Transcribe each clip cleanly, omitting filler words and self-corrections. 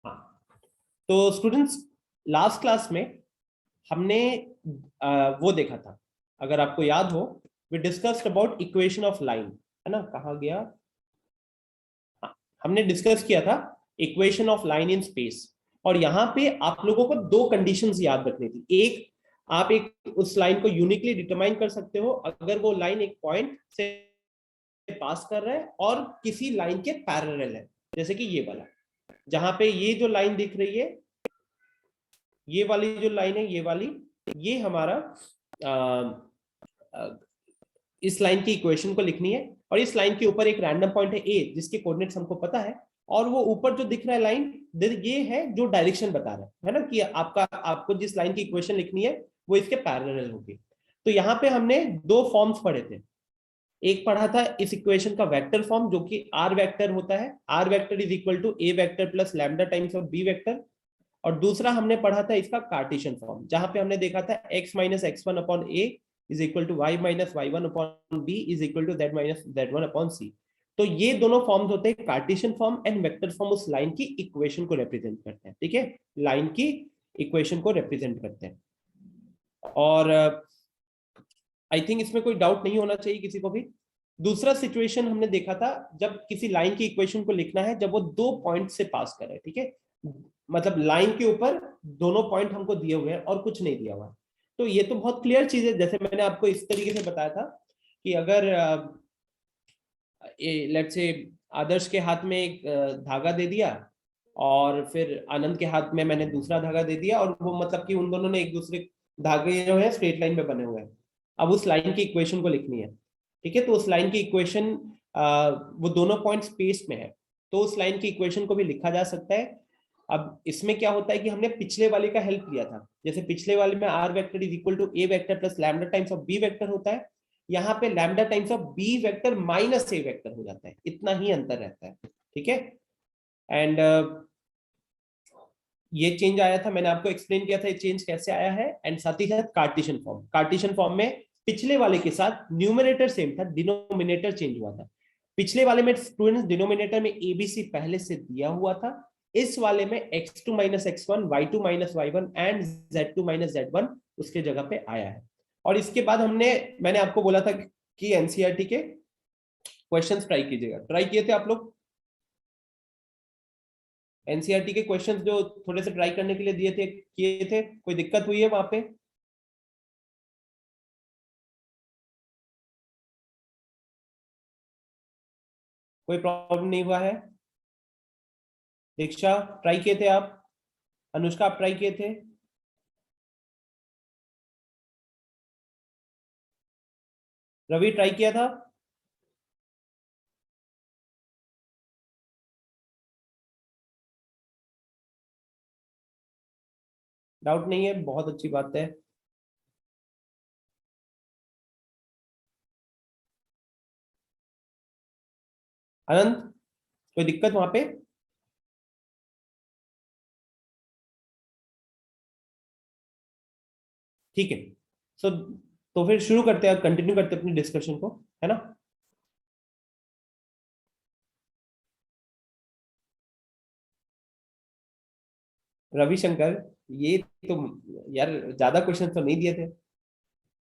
हाँ, तो students last class में हमने वो देखा था, अगर आपको याद हो, we discussed about equation of line, है ना? कहाँ गया? हाँ, हमने डिस्कस किया था equation of line in space, और यहाँ पे आप लोगों को दो कंडीशंस याद रखनी थी। एक, आप एक उस लाइन को यूनिकली डिटरमाइन कर सकते हो अगर वो लाइन एक पॉइंट से पास कर रहा है और किसी लाइन के पैरेलल है, जैसे कि ये वाला, जहां पे ये जो लाइन दिख रही है, ये वाली जो लाइन है, ये वाली, ये हमारा इस लाइन की इक्वेशन को लिखनी है, और इस लाइन के ऊपर एक रैंडम पॉइंट है ए जिसके कोऑर्डिनेट्स हमको पता है, और वो ऊपर जो दिख रहा है लाइन, ये है जो डायरेक्शन बता रहा है ना, कि आपको जिस लाइन की इक्वेशन लिखनी है वो इसके पैरेलल होगी। तो यहाँ पे हमने दो फॉर्म्स पढ़े थे। एक पढ़ा था इस इक्वेशन का वेक्टर फॉर्म, जो कि आर वेक्टर होता है, R vector is equal to A vector plus lambda times of B vector. और दूसरा हमने पढ़ा था इसका कार्टेशियन फॉर्म, जहां पे हमने देखा था x minus x1 upon a is equal to y minus y1 upon b is equal to z minus z1 upon c। तो ये दोनों फॉर्म्स होते हैं, Cartesian form and vector form, उस लाइन की इक्वेशन को रिप्रेजेंट करते हैं। ठीक है, लाइन की इक्वेशन को रिप्रेजेंट करते हैं। और आई थिंक इसमें कोई डाउट नहीं होना चाहिए किसी को भी। दूसरा सिचुएशन हमने देखा था, जब किसी लाइन की इक्वेशन को लिखना है जब वो दो पॉइंट से पास करे। ठीक है, मतलब लाइन के ऊपर दोनों पॉइंट हमको दिए हुए हैं और कुछ नहीं दिया हुआ है। तो ये तो बहुत क्लियर चीज है, जैसे मैंने आपको इस तरीके से बताया था कि अगर लेट्स से आदर्श के हाथ में एक धागा दे दिया और फिर आनंद के हाथ में मैंने दूसरा धागा दे दिया, और वो मतलब कि उन दोनों ने एक दूसरे धागे जो है स्ट्रेट लाइन में बने हुए हैं। अब उस लाइन की इक्वेशन को लिखनी है। ठीक है, तो उस लाइन की इक्वेशन, वो दोनों पॉइंट स्पेस में है, तो उस लाइन की इक्वेशन को भी लिखा जा सकता है। अब इसमें क्या होता है कि हमने पिछले वाले का हेल्प लिया था, जैसे पिछले वाले में R vector is equal to A vector plus lambda times of B vector होता है, यहाँ पे lambda times of B vector minus A vector हो जाता है, इतना ही अंतर रहता है। ठीक है, एंड ये चेंज आया था, मैंने आपको एक्सप्लेन किया था ये चेंज कैसे आया है। एंड साथ ही साथ कार्टेशियन फॉर्म में पिछले वाले के साथ न्यूमरेटर सेम था, डिनोमिनेटर चेंज हुआ था। पिछले वाले में स्टूडेंट्स डिनोमिनेटर में एबीसी पहले से दिया हुआ था, इस वाले में x2 minus x1, y2 minus y1 and z2 minus z1 उसके जगह पे आया है। और इसके बाद मैंने आपको बोला था कि एनसीईआरटी के क्वेश्चंस ट्राई कीजिएगा। ट्राई किए थे आप लोग? एनसीईआरटी के क्वेश्चंस जो थोड़े से ट्राई करने के लिए दिए थे, किए थे? कोई दिक्कत हुई है वहां पे? कोई प्रॉब्लम नहीं हुआ है? दीक्षा, ट्राई किए थे आप? अनुष्का, आप ट्राई किए थे? रवि, ट्राई किया था? डाउट नहीं है, बहुत अच्छी बात है। आनंद, कोई दिक्कत वहां पे? ठीक है, सो तो फिर शुरू करते हैं, कंटिन्यू करते हैं अपनी डिस्कशन को, है ना? रविशंकर, ये तो यार ज्यादा क्वेश्चन तो नहीं दिए थे।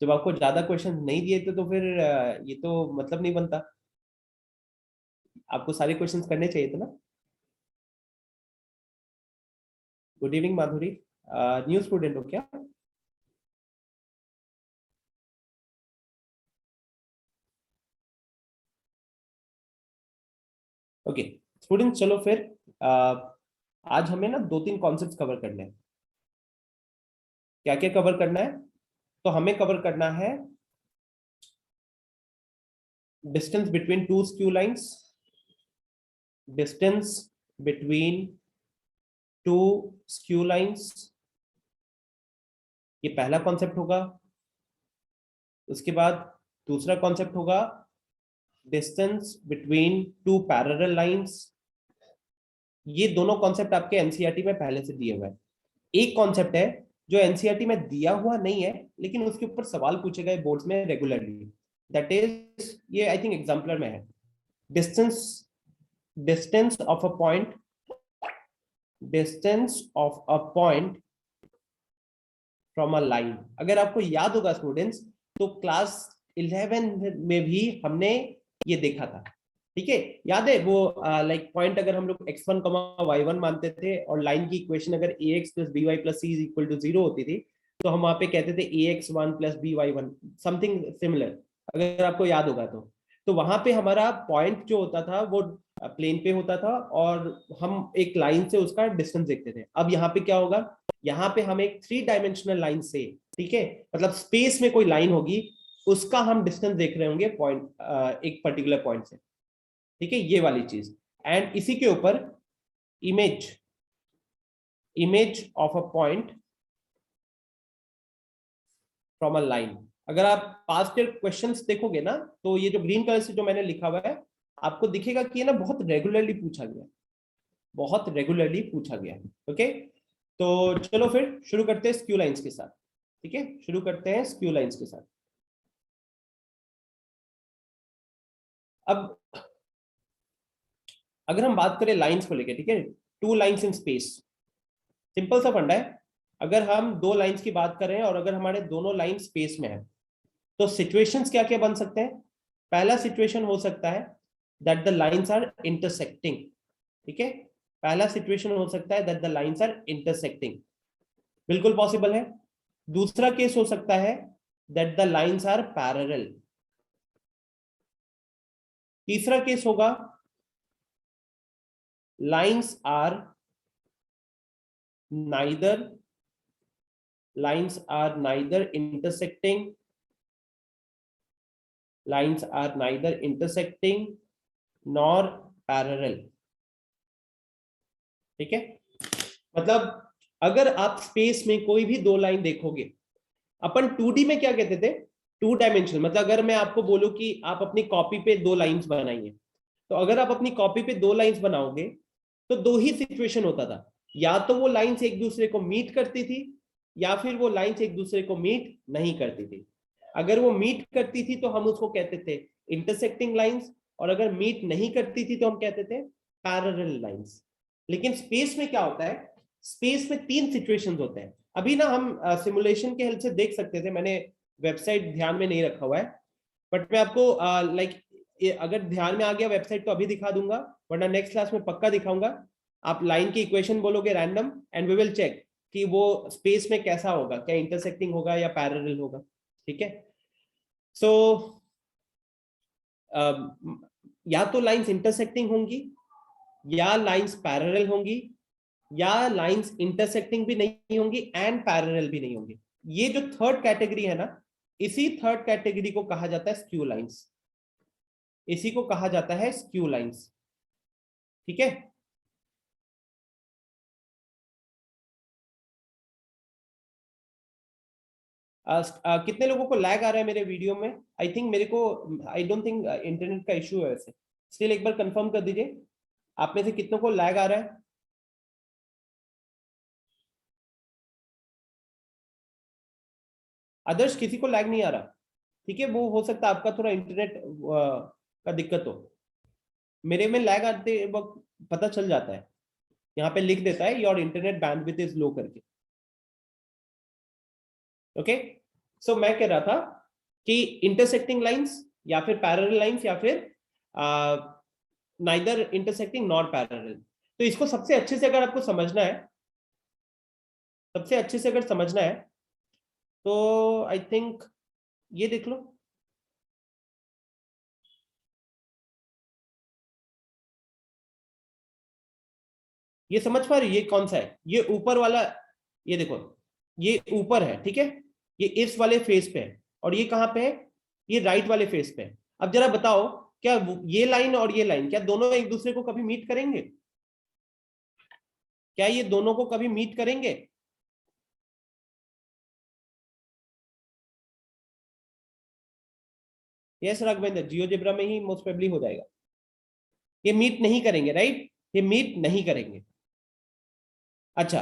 जब आपको ज्यादा क्वेश्चन नहीं दिए थे तो फिर ये तो मतलब नहीं बनता, आपको सारे क्वेश्चंस करने चाहिए थे ना। गुड इवनिंग माधुरी, न्यू स्टूडेंट हो क्या? ओके स्टूडेंट, चलो फिर आज हमें ना दो तीन कॉन्सेप्ट कवर करने हैं। क्या क्या कवर करना है? तो हमें कवर करना है distance between two skew lines, distance between two skew lines, ये पहला कॉन्सेप्ट होगा। उसके बाद दूसरा कॉन्सेप्ट होगा distance between two parallel lines. ये दोनों कॉन्सेप्ट आपके एनसीईआरटी में पहले से दिए हुए हैं। एक कॉन्सेप्ट है जो एनसीईआरटी में दिया हुआ नहीं है, लेकिन उसके ऊपर सवाल पूछे गए बोर्ड्स में रेगुलरली, दैट इज, ये आई थिंक एग्जाम्पलर में है, distance distance of a point distance of a point from a line. अगर आपको याद होगा स्टूडेंट्स, तो क्लास 11 में भी हमने ये देखा था, ठीक है? याद है वो लाइक पॉइंट अगर हम लोग x1 y1 मानते थे और लाइन की इक्वेशन अगर ax plus by plus c is equal to 0 होती थी, तो हम वहां पे कहते थे ax1 plus by1 something similar, अगर आपको याद होगा तो वहां पे हमारा पॉइंट जो होता था वो प्लेन पे होता था और हम एक लाइन से उसका डिस्टेंस देखते थे। अब यहाँ पे क्या होगा, यहाँ पे हम एक 3 डायमेंशनल लाइन से, ठीक है, मतलब स्पेस में कोई लाइन होगी, उसका हम डिस्टेंस देख रहे होंगे पॉइंट, एक पर्टिकुलर पॉइंट से, ठीक है, ये वाली चीज। एंड इसी के ऊपर image of a point from a line. अगर आप पास्ट ईयर क्वेश्चंस देखोगे ना, तो ये जो ग्रीन कलर से जो मैंने लिखा हुआ है, आपको दिखेगा कि ये ना बहुत रेगुलरली पूछा गया, बहुत रेगुलरली पूछा गया। ओके, तो चलो फिर शुरू करते हैं स्क्यू लाइंस के साथ, ठीक है, शुरू करते हैं स्क्यू लाइंस के साथ। अब अगर हम बात करें लाइंस को लेकर, ठीक है, two lines in space, simple सा फंडा है। अगर हम दो लाइंस की बात करें और अगर हमारे दोनों लाइन स्पेस में है, तो सिचुएशंस क्या क्या बन सकते हैं? पहला सिचुएशन हो सकता है that the lines are intersecting, ठीक है, पहला सिचुएशन हो सकता है that the lines are intersecting, बिल्कुल पॉसिबल है। दूसरा केस हो सकता है that the lines are parallel. तीसरा केस होगा lines are neither intersecting, lines are neither intersecting nor parallel, ठीक है। मतलब अगर आप स्पेस में कोई भी दो लाइन देखोगे, अपन 2D में क्या कहते थे, 2 डायमेंशनल, मतलब अगर मैं आपको बोलूं कि आप अपनी कॉपी पे दो लाइंस बनाइए, तो अगर आप अपनी कॉपी पे दो लाइंस बनाओगे तो दो ही सिचुएशन होता था, या तो वो लाइंस एक दूसरे को मीट करती थी या फिर वो लाइंस एक दूसरे को मीट नहीं करती थी। अगर वो मीट करती थी तो हम उसको कहते थे इंटरसेक्टिंग लाइंस, और अगर मीट नहीं करती थी तो हम कहते थे पैरेलल लाइंस। लेकिन स्पेस में क्या होता है, स्पेस में 3 सिचुएशंस होते हैं। अभी ना हम सिमुलेशन के हेल्प से देख सकते थे, मैंने वेबसाइट ध्यान में नहीं रखा हुआ है, बट मैं आपको लाइक अगर ध्यान में आ गया वेबसाइट तो अभी दिखा दूंगा, वरना नेक्स्ट क्लास में पक्का दिखाऊंगा। आप लाइन की इक्वेशन बोलोगे random and we will check कि वो स्पेस में कैसा होगा, क्या इंटरसेक्टिंग होगा या पैरेलल होगा, ठीक है। सो या तो लाइंस इंटरसेक्टिंग होंगी, या लाइंस पैरेलल होंगी, या लाइंस इंटरसेक्टिंग भी नहीं होंगी एंड पैरेलल भी नहीं होंगी। ये जो थर्ड कैटेगरी है ना, इसी थर्ड कैटेगरी को कहा जाता है स्क्यू लाइंस, इसी को कहा जाता है स्क्यू लाइंस, ठीक है। कितने लोगों को लैग आ रहा है मेरे वीडियो में? आई थिंक मेरे को, आई डोंट थिंक इंटरनेट का इशू है वैसे, स्टिल एक बार कंफर्म कर दीजिए आप में से कितनों को लैग आ रहा है। अदर्स किसी को लैग नहीं आ रहा, ठीक है, वो हो सकता है आपका थोड़ा इंटरनेट का दिक्कत हो। मेरे में लैग आते वक्त पता चल जाता है, यहाँ पे लिख देता है your internet bandwidth is low करके। ओके, सो मैं कह रहा था कि इंटरसेक्टिंग लाइंस या फिर पैरेलल लाइंस या फिर नाइदर इंटरसेक्टिंग नॉट पैरेलल। तो इसको सबसे अच्छे से अगर आपको समझना है, सबसे अच्छे से अगर समझना है तो आई थिंक ये देख लो, ये समझ पा रही, ये कौन सा है, ये ऊपर वाला, ये देखो, ये ऊपर है, ठीक है, ये इस वाले फेस पे है, और ये कहां पे है, ये राइट वाले फेस पे है। अब जरा बताओ, क्या ये लाइन और ये लाइन क्या दोनों एक दूसरे को कभी मीट करेंगे? क्या ये दोनों को कभी मीट करेंगे? यस राघवेंद्र, जियोजेब्रा में ही मोस्ट प्रोबेबली हो जाएगा। ये मीट नहीं करेंगे, राइट, ये मीट नहीं करेंगे। अच्छा,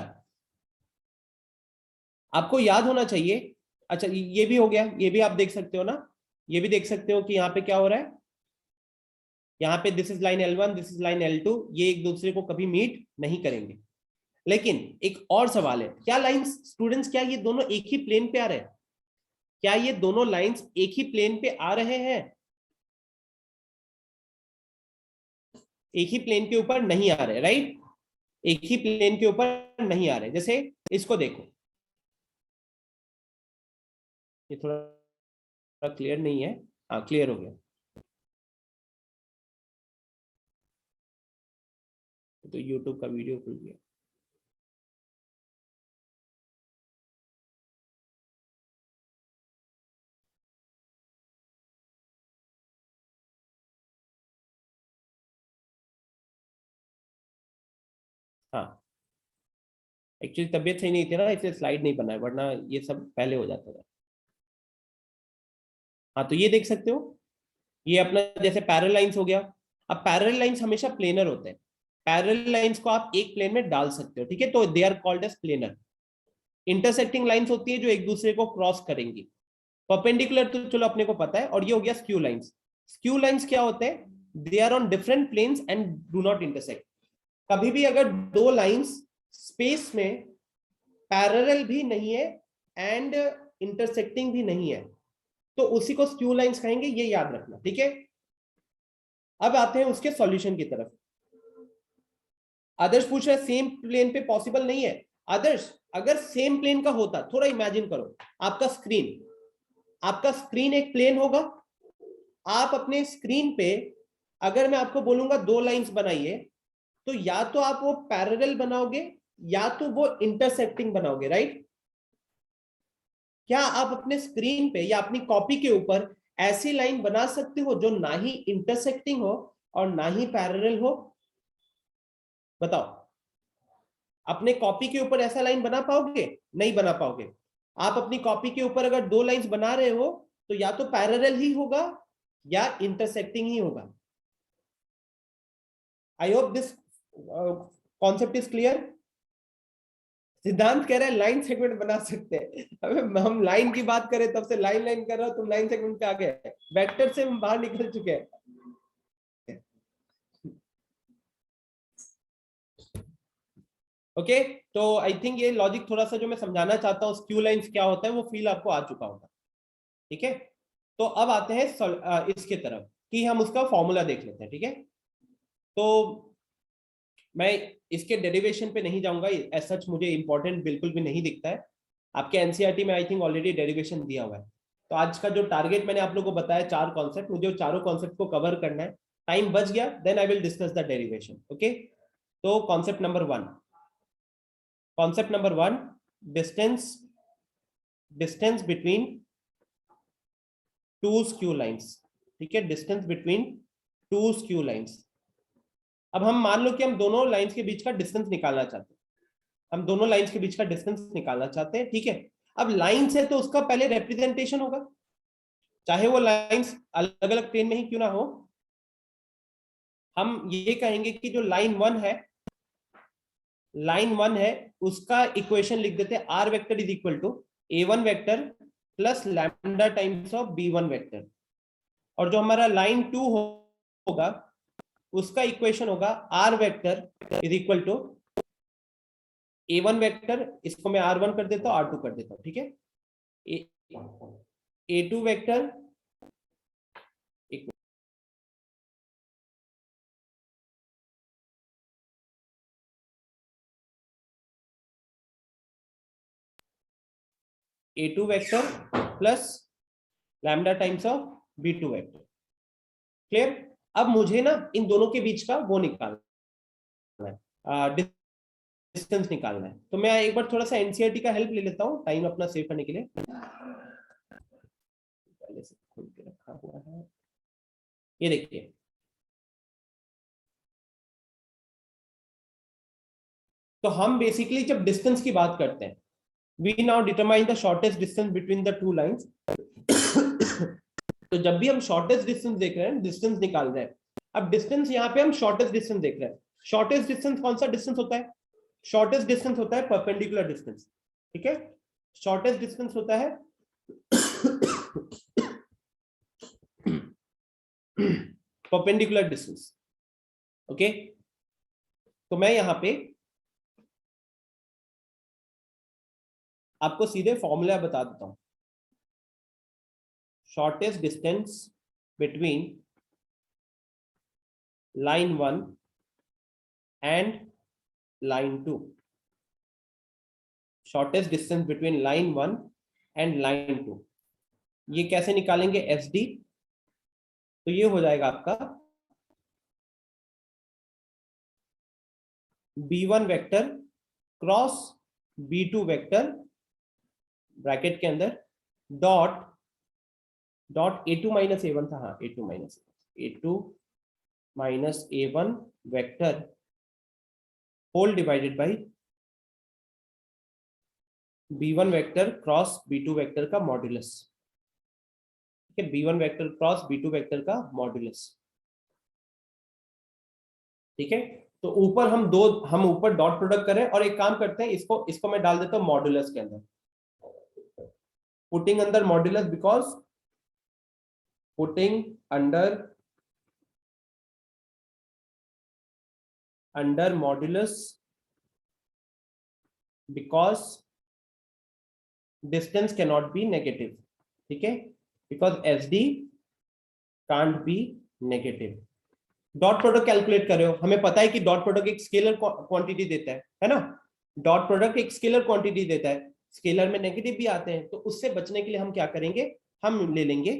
आपको याद होना चाहिए। अच्छा, ये भी हो गया, ये भी आप देख सकते हो ना, ये भी देख सकते हो कि यहाँ पे क्या हो रहा है, यहाँ पे this is line L1, this is line L2, ये एक दूसरे को कभी मीट नहीं करेंगे। लेकिन एक और सवाल है, क्या लाइंस स्टूडेंट्स, क्या ये दोनों एक ही प्लेन पे आ रहे हैं? क्या ये दोनों लाइंस एक ही प्लेन पे आ रहे हैं? एक ही प्लेन के ऊपर नहीं आ रहे, राइट? एक ही प्लेन के ऊपर नहीं आ रहे। जैसे इसको देखो, ये थोड़ा क्लियर नहीं है। हाँ, क्लियर हो गया। तो यूट्यूब का वीडियो खुल गया। हाँ, एक्चुअली तबीयत सही नहीं थी ना, इसलिए स्लाइड नहीं बना है, वरना ये सब पहले हो जाता था। हाँ, तो ये देख सकते हो, ये अपना जैसे पैरेलल लाइंस हो गया। अब पैरेलल लाइंस हमेशा प्लेनर होते हैं। पैरेलल लाइंस को आप एक प्लेन में डाल सकते हो, ठीक है, तो they are called as planar. Intersecting lines होती है जो एक दूसरे को क्रॉस करेंगी। परपेंडिकुलर तो चलो अपने को पता है, और ये हो गया स्क्यू लाइंस। स्क्यू लाइंस क्या होते हैं? They are on different planes and do not intersect. कभी भी अगर दो लाइंस स्पेस में पैरेलल भी नहीं है एंड इंटरसेक्टिंग भी नहीं है, तो उसी को स्क्यू लाइंस कहेंगे, ये याद रखना, ठीक है। अब आते हैं उसके सॉल्यूशन की तरफ। आदर्श पूछ रहा है सेम प्लेन पे पॉसिबल नहीं है। आदर्श, अगर सेम प्लेन का होता, थोड़ा इमेजिन करो, आपका स्क्रीन आपका स्क्रीन एक प्लेन होगा। आप अपने स्क्रीन पे, अगर मैं आपको बोलूंगा दो लाइंस बनाइए, तो या तो आप वो पैरेलल बनाओगे या तो वो इंटरसेक्टिंग बनाओगे, राइट? क्या आप अपने स्क्रीन पे या अपनी कॉपी के ऊपर ऐसी लाइन बना सकते हो जो ना ही इंटरसेक्टिंग हो और ना ही पैरेलल हो? बताओ, अपने कॉपी के ऊपर ऐसा लाइन बना पाओगे? नहीं बना पाओगे। आप अपनी कॉपी के ऊपर अगर दो लाइंस बना रहे हो, तो या तो पैरेलल ही होगा या इंटरसेक्टिंग ही होगा। I hope this concept is clear. सिद्धांत कह रहा है लाइन सेगमेंट बना सकते हैं। अबे हम लाइन की बात करें तब से लाइन लाइन कर रहा हो, तुम लाइन सेगमेंट पे आ गए। वेक्टर से हम बाहर निकल चुके हैं। ओके, तो आई थिंक ये लॉजिक थोड़ा सा जो मैं समझाना चाहता हूँ स्क्यू लाइंस क्या होता है, वो फील आपको आ चुका होगा, ठीक है। तो अब आते हैं इसके तरफ कि हम उसका फॉर्मूला देख लेते हैं, ठीक है। तो मैं इसके डेरिवेशन पे नहीं जाऊंगा, एज सच मुझे इंपॉर्टेंट बिल्कुल भी नहीं दिखता है। आपके एनसीईआरटी में आई थिंक ऑलरेडी डेरिवेशन दिया हुआ है। तो आज का जो टारगेट मैंने आप लोगों को बताया, चार कॉन्सेप्ट, मुझे चारों कॉन्सेप्ट को कवर करना है। टाइम बच गया then I will discuss the derivation, okay. तो concept number one, distance distance between two skew lines, ठीक है, distance between two skew lines. अब हम मान लो कि हम दोनों लाइंस के बीच का डिस्टेंस निकालना चाहते हैं। हम दोनों लाइंस के बीच का डिस्टेंस निकालना चाहते हैं, ठीक है। अब लाइंस है तो उसका पहले रिप्रेजेंटेशन होगा, चाहे वो लाइंस अलग अलग प्लेन में ही क्यों ना हो। हम ये कहेंगे कि जो लाइन वन है उसका इक्वेशन लिख देते हैं, R vector is equal to A1 vector plus lambda times of B1 vector. और जो हमारा लाइन टू होगा उसका इक्वेशन होगा R vector is equal to A1 vector, इसको मैं R1 कर देता हूँ, R2 कर देता हूँ, ठीक है। A2 vector A2 vector plus lambda times of B2 vector. Clear? अब मुझे ना इन दोनों के बीच का वो निकालना है, डिस्टेंस निकालना है। तो मैं एक बार थोड़ा सा एनसीईआरटी का हेल्प ले लेता हूँ टाइम अपना सेव करने के लिए। पहले से खोल के रखा हुआ है, ये देखिए। तो हम बेसिकली जब डिस्टेंस की बात करते हैं, we now determine the shortest distance between the two lines. तो जब भी हम शॉर्टेस्ट डिस्टेंस देख रहे हैं, डिस्टेंस निकाल रहे हैं, अब डिस्टेंस यहाँ पे हम शॉर्टेस्ट डिस्टेंस देख रहे हैं। शॉर्टेस्ट डिस्टेंस कौन सा डिस्टेंस होता है? शॉर्टेस्ट डिस्टेंस होता है परपेंडिकुलर डिस्टेंस, ठीक है। शॉर्टेस्ट डिस्टेंस होता है परपेंडिकुलर डिस्टेंस, ओके। तो मैं यहाँ पे आपको सीधे फॉर्मूला बता देता हूं। Shortest distance between line 1 and line 2, shortest distance between line 1 and line 2, ये कैसे निकालेंगे? S D. तो ये हो जाएगा आपका b1 vector cross b2 vector bracket के अंदर dot dot a2 minus a1 था, हाँ a2 minus a1 vector whole divided by b1 vector cross b2 vector का मॉड्यूलस। ठीक है, b1 vector cross b2 vector का मॉड्यूलस। ठीक है, तो ऊपर हम ऊपर डॉट प्रोडक्ट करें और एक काम करते हैं, इसको मैं डाल देता हूं मॉड्यूलस के अंदर, putting under modulus, because putting under modulus because distance can not be negative. ठीक है, because S D can't be negative. Dot product calculate कर रहे हो, हमें पता है कि डॉट प्रोडक्ट एक स्केलर क्वांटिटी देता है ना, डॉट प्रोडक्ट एक स्केलर क्वांटिटी देता है, स्केलर में नेगेटिव भी आते हैं, तो उससे बचने के लिए हम क्या करेंगे, हम ले लेंगे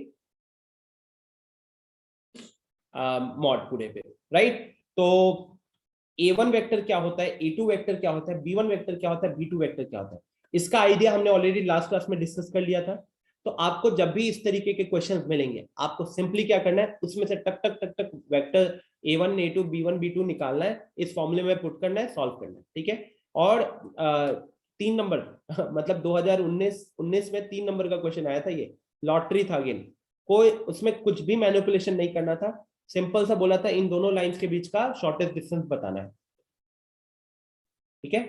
मॉड पूरे पे, राइट। तो a1 वेक्टर क्या होता है, a2 वेक्टर क्या होता है, b1 वेक्टर क्या होता है, b2 वेक्टर क्या होता है, इसका आइडिया हमने ऑलरेडी लास्ट क्लास में डिस्कस कर लिया था। तो आपको जब भी इस तरीके के क्वेश्चंस मिलेंगे, आपको सिंपली क्या करना है, उसमें से टक टक टक टक vector a1 a2 b1 b2 निकालना है, इस फॉर्मूले में पुट करना है, सॉल्व करना है। ठीक है, और 3 नंबर मतलब 2019 में 3 नंबर का क्वेश्चन आया था, ये लॉटरी था अगेन, कोई उसमें कुछ भी मैनिपुलेशन नहीं करना था, सिंपल सा बोला था इन दोनों लाइंस के बीच का शॉर्टेस्ट डिस्टेंस बताना है। ठीक है,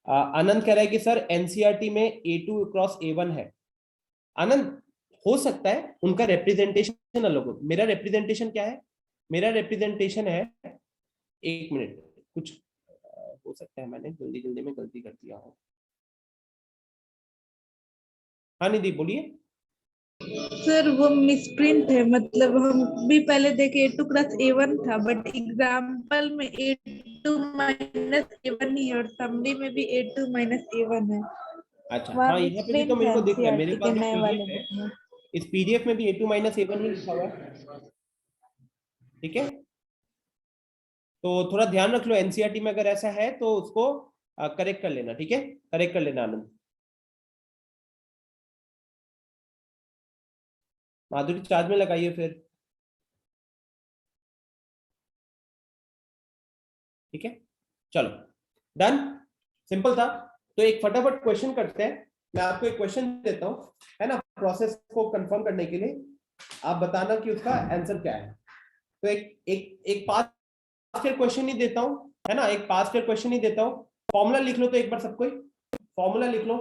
आनंद कह रहा है कि सर एनसीईआरटी में A2 क्रॉस A1 है। आनंद, हो सकता है उनका रिप्रेजेंटेशन अलग हो, मेरा रिप्रेजेंटेशन क्या है, मेरा रिप्रेजेंटेशन है, 1 मिनट, कुछ हो सकता है मैंने जल्दी जल्दी में गलती कर दिया हो। हाँ निधि बोलिए। सर वो मिसप्रिंट है, मतलब हम भी पहले देखे A2 क्रॉस A1 था, बट एग्जाम्पल में A2 माइनस A1 ही है और समरी में भी A2 माइनस A1 है। अच्छा, वहाँ हाँ यहाँ पे भी तो मिसप्रिंट मेरे है को दिख रहा है, मेरे एनसीईआरटी के पास एक नए वाले पीडीएफ है, बुक में। इस पीडीएफ में भी A2 माइनस A1 ही लिखा हुआ है। ठीक है, तो थोड़ा ध्यान रख लो, एनसीईआरटी में अगर ऐसा है तो उसको करेक्ट कर लेना। ठीक है, करेक्ट कर लेना आनंद। माधुरी चार्ज में लगाइए फिर। ठीक है, चलो डन, सिंपल था। तो एक फटाफट क्वेश्चन करते हैं, मैं आपको एक क्वेश्चन देता हूं, है ना, प्रोसेस को कंफर्म करने के लिए आप बताना कि उसका आंसर क्या है। तो एक एक एक पास्ट ईयर क्वेश्चन ही देता हूं, है ना, एक पास्ट ईयर क्वेश्चन ही देता हूं। फॉर्मूला लिख लो तो एक बार सबको, फॉर्मूला लिख लो,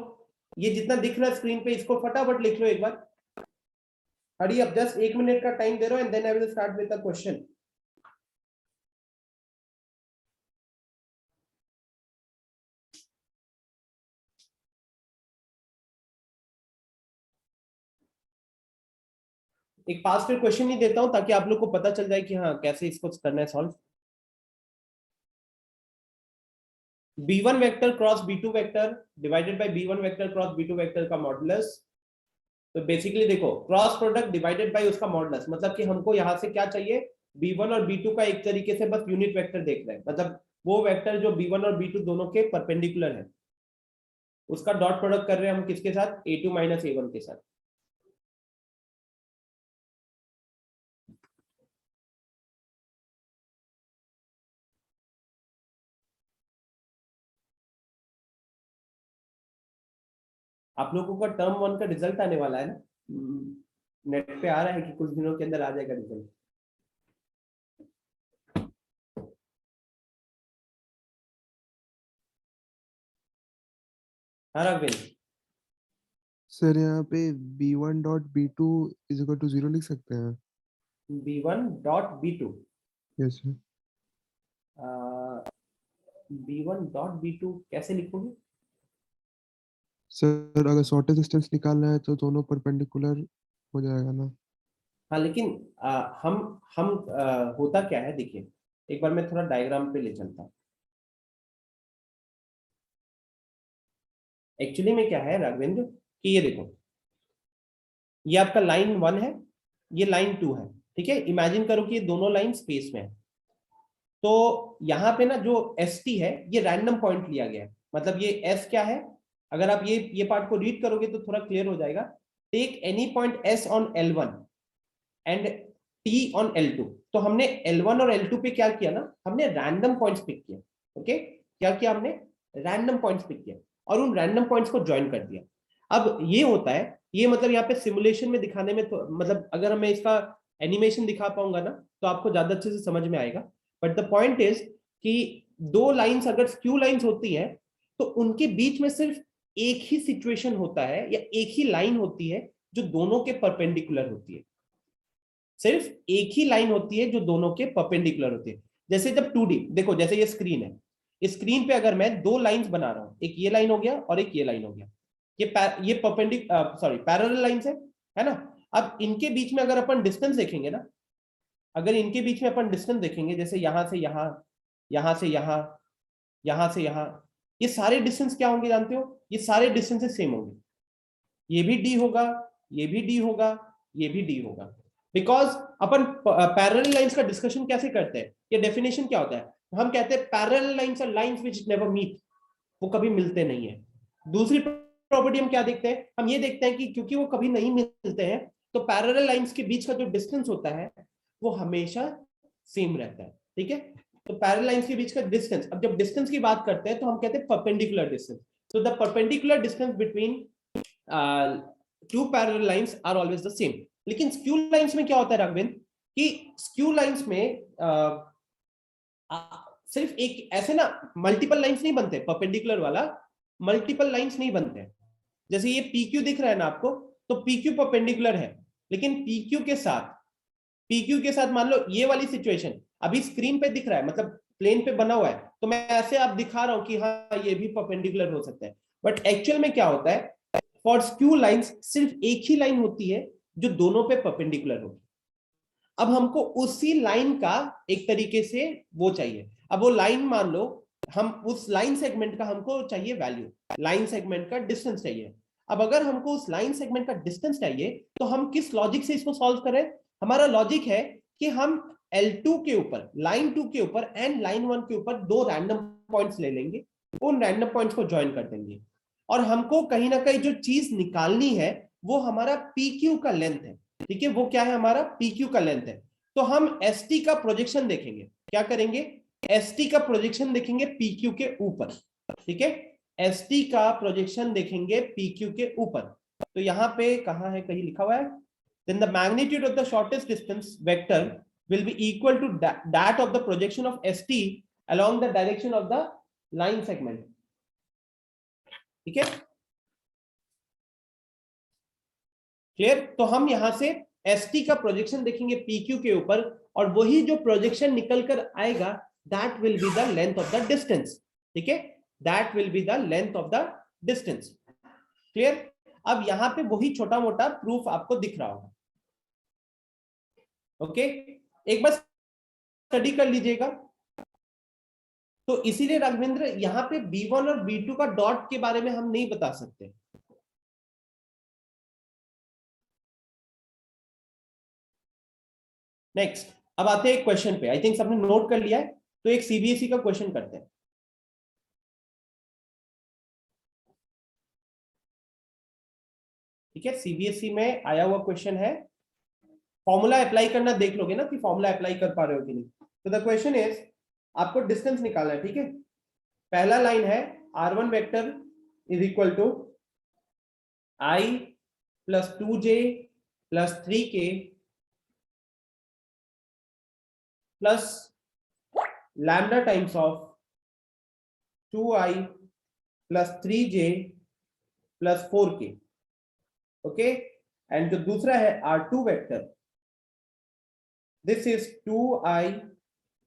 ये जितना दिख रहा है स्क्रीन पे इसको फटाफट लिख लो एक बार। हरी अब जस्ट 1 मिनट का टाइम दे रहा हूं and then I will start with the question. एक पास्ट ईयर क्वेश्चन ही देता हूं ताकि आप लोग को पता चल जाए कि हाँ कैसे इसको करना है solve. b1 vector cross b2 vector divided by b1 vector cross b2 vector का मॉडुलस। तो बेसिकली देखो, क्रॉस प्रोडक्ट डिवाइडेड बाय उसका मॉडुलस, मतलब कि हमको यहां से क्या चाहिए, b1 और b2 का एक तरीके से बस यूनिट वेक्टर देख रहे हैं, मतलब वो वेक्टर जो b1 और b2 दोनों के परपेंडिकुलर है, उसका डॉट प्रोडक्ट कर रहे हैं हम किसके साथ, a2 माइनस a1 के साथ। आप लोगों का टर्म 1 का रिजल्ट आने वाला है ना, नेट पे आ रहा है कि कुछ दिनों के अंदर आ जाएगा रिजल्ट। हाँ राघवेंद्र। सर यहाँ पे b1.b2 इज इक्वल टू 0 लिख सकते हैं? b1.b2, yes sir. b1.b2 कैसे लिखोगे? सर अगर शॉर्टेस्ट डिस्टेंस निकालना है तो दोनों परपेंडिकुलर हो जाएगा ना? हाँ लेकिन हम होता क्या है देखिए, एक बार मैं थोड़ा डायग्राम पे ले चलता हूँ। एक्चुअली में क्या है राघवेंद्र कि ये देखो, ये आपका लाइन 1 है, ये लाइन 2 है, ठीक है। इमेजिन करो कि ये दोनों लाइन स्पेस में है। तो यहाँ पे ना जो एस टी है ये रैंडम पॉइंट लिया गया है। मतलब ये एस क्या है, अगर आप ये पार्ट को रीड करोगे तो थोड़ा क्लियर हो जाएगा। Take any point S on L1 and T on L2। तो हमने L1 और L2 पे क्या किया ना, हमने रैंडम पॉइंट्स पिक किया। ओके, क्या किया हमने, रैंडम पॉइंट्स पिक किया और उन रैंडम पॉइंट्स को ज्वाइन कर दिया। अब ये होता है, ये मतलब यहाँ पे सिमुलेशन में दिखाने में तो मतलब अगर मैं इसका एनिमेशन दिखा पाऊंगा ना तो आपको ज्यादा अच्छे से समझ में आएगा। बट द पॉइंट इज कि दो लाइंस अगर स्क्यू लाइंस होती हैं तो उनके बीच में सिर्फ एक ही सिचुएशन होता है या एक ही लाइन होती है जो दोनों के परपेंडिकुलर होती है। सिर्फ एक ही लाइन होती है जो दोनों के परपेंडिकुलर होती है। जैसे जब 2D देखो, जैसे ये स्क्रीन है, इस स्क्रीन पे अगर मैं दो लाइंस बना रहा हूं, एक ये लाइन हो गया और एक ये लाइन हो गया, ये पैरेलल लाइंस है ना। अब इनके बीच में अगर अपन डिस्टेंस देखेंगे ना, अगर इनके बीच में अपन डिस्टेंस देखेंगे, जैसे यहां से यहां, यहां से यहां, यहां से यहां, ये सारे डिस्टेंस क्या होंगे जानते हो, ये सारे डिस्टेंसेस सेम होंगे। ये भी डी होगा, ये भी डी होगा, ये भी डी होगा। बिकॉज अपन पैरेलल लाइंस का डिस्कशन कैसे करते हैं, ये डेफिनेशन क्या होता है, हम कहते हैं parallel lines are lines which never meet, वो कभी मिलते नहीं है। दूसरी प्रॉपर्टी हम क्या देखते हैं, हम ये देखते हैं कि क्योंकि वो कभी नहीं मिलते हैं तो पैरेलल लाइंस के बीच का जो डिस्टेंस होता है वो हमेशा सेम रहता है, ठीक है। तो पैरेलल लाइंस के बीच का डिस्टेंस, अब जब डिस्टेंस की बात करते हैं तो हम कहते हैं perpendicular distance. so the perpendicular distance between two parallel lines are always the same। लेकिन स्क्यू लाइंस में क्या होता है राघवेंद्र कि स्क्यू लाइंस में सिर्फ एक ऐसे ना मल्टीपल लाइंस नहीं बनते, परपेंडिकुलर वाला मल्टीपल लाइंस नहीं बनते। जैसे ये PQ दिख रहा है ना आपको, तो PQ परपेंडिकुलर है, लेकिन PQ के साथ मान लो ये वाली सिचुएशन अभी स्क्रीन पे दिख रहा है, मतलब प्लेन पे बना हुआ है, तो मैं ऐसे आप दिखा रहा हूं कि हाँ ये भी परपेंडिकुलर हो सकता है। बट एक्चुअल में क्या होता है, फॉर स्क्यू लाइंस सिर्फ एक ही लाइन होती है जो दोनों पे परपेंडिकुलर होगी। अब हमको उसी लाइन का एक तरीके से वो चाहिए। अब वो लाइन मान लो, हम उस लाइन सेगमेंट का हमको चाहिए वैल्यू, लाइन सेगमेंट का डिस्टेंस चाहिए। अब अगर हमको उस लाइन सेगमेंट का डिस्टेंस चाहिए तो हम किस लॉजिक से इसको सॉल्व करें, हमारा लॉजिक है कि हम L2 के ऊपर, लाइन 2 के ऊपर एंड लाइन 1 के ऊपर दो रैंडम पॉइंट्स ले लेंगे, उन रैंडम पॉइंट्स को ज्वाइन कर देंगे और हमको कहीं ना कहीं जो चीज निकालनी है वो हमारा PQ का लेंथ है, ठीक है। वो क्या है, हमारा PQ का लेंथ है। तो हम ST का प्रोजेक्शन देखेंगे, क्या करेंगे, ST का प्रोजेक्शन देखेंगे PQ के ऊपर, ठीक है। ST का प्रोजेक्शन देखेंगे PQ के ऊपर। तो यहाँ पे कहाँ है, कहीं लिखा हुआ है, then the magnitude of the shortest distance vector will be equal to that of the projection of ST along the direction of the line segment, ठीक है, क्लियर। तो हम यहां से ST का प्रोजेक्शन देखेंगे PQ के ऊपर और वही जो प्रोजेक्शन निकल कर आएगा that will be the length of the distance, ठीक है, that will be the length of the distance, clear. अब यहां पे वही छोटा मोटा प्रूफ आपको दिख रहा होगा, ओके। एक बार स्टडी कर लीजिएगा। तो इसीलिए राघवेंद्र यहां पे B1 और B2 का डॉट के बारे में हम नहीं बता सकते। नेक्स्ट, अब आते हैं क्वेश्चन पे। आई थिंक सबने नोट कर लिया है, तो एक CBSE का क्वेश्चन करते हैं, ठीक है। CBSE में आया हुआ क्वेश्चन है, फॉर्मूला अप्लाई करना देख लोगे ना कि फॉर्मूला अप्लाई कर पा रहे हो कि नहीं। तो द क्वेश्चन इज, आपको डिस्टेंस निकालना है, ठीक है। पहला लाइन है R1 vector is equal to I plus 2J plus 3K plus lambda times of 2I plus 3J plus 4K, okay. And जो दूसरा है R2 vector, this is 2I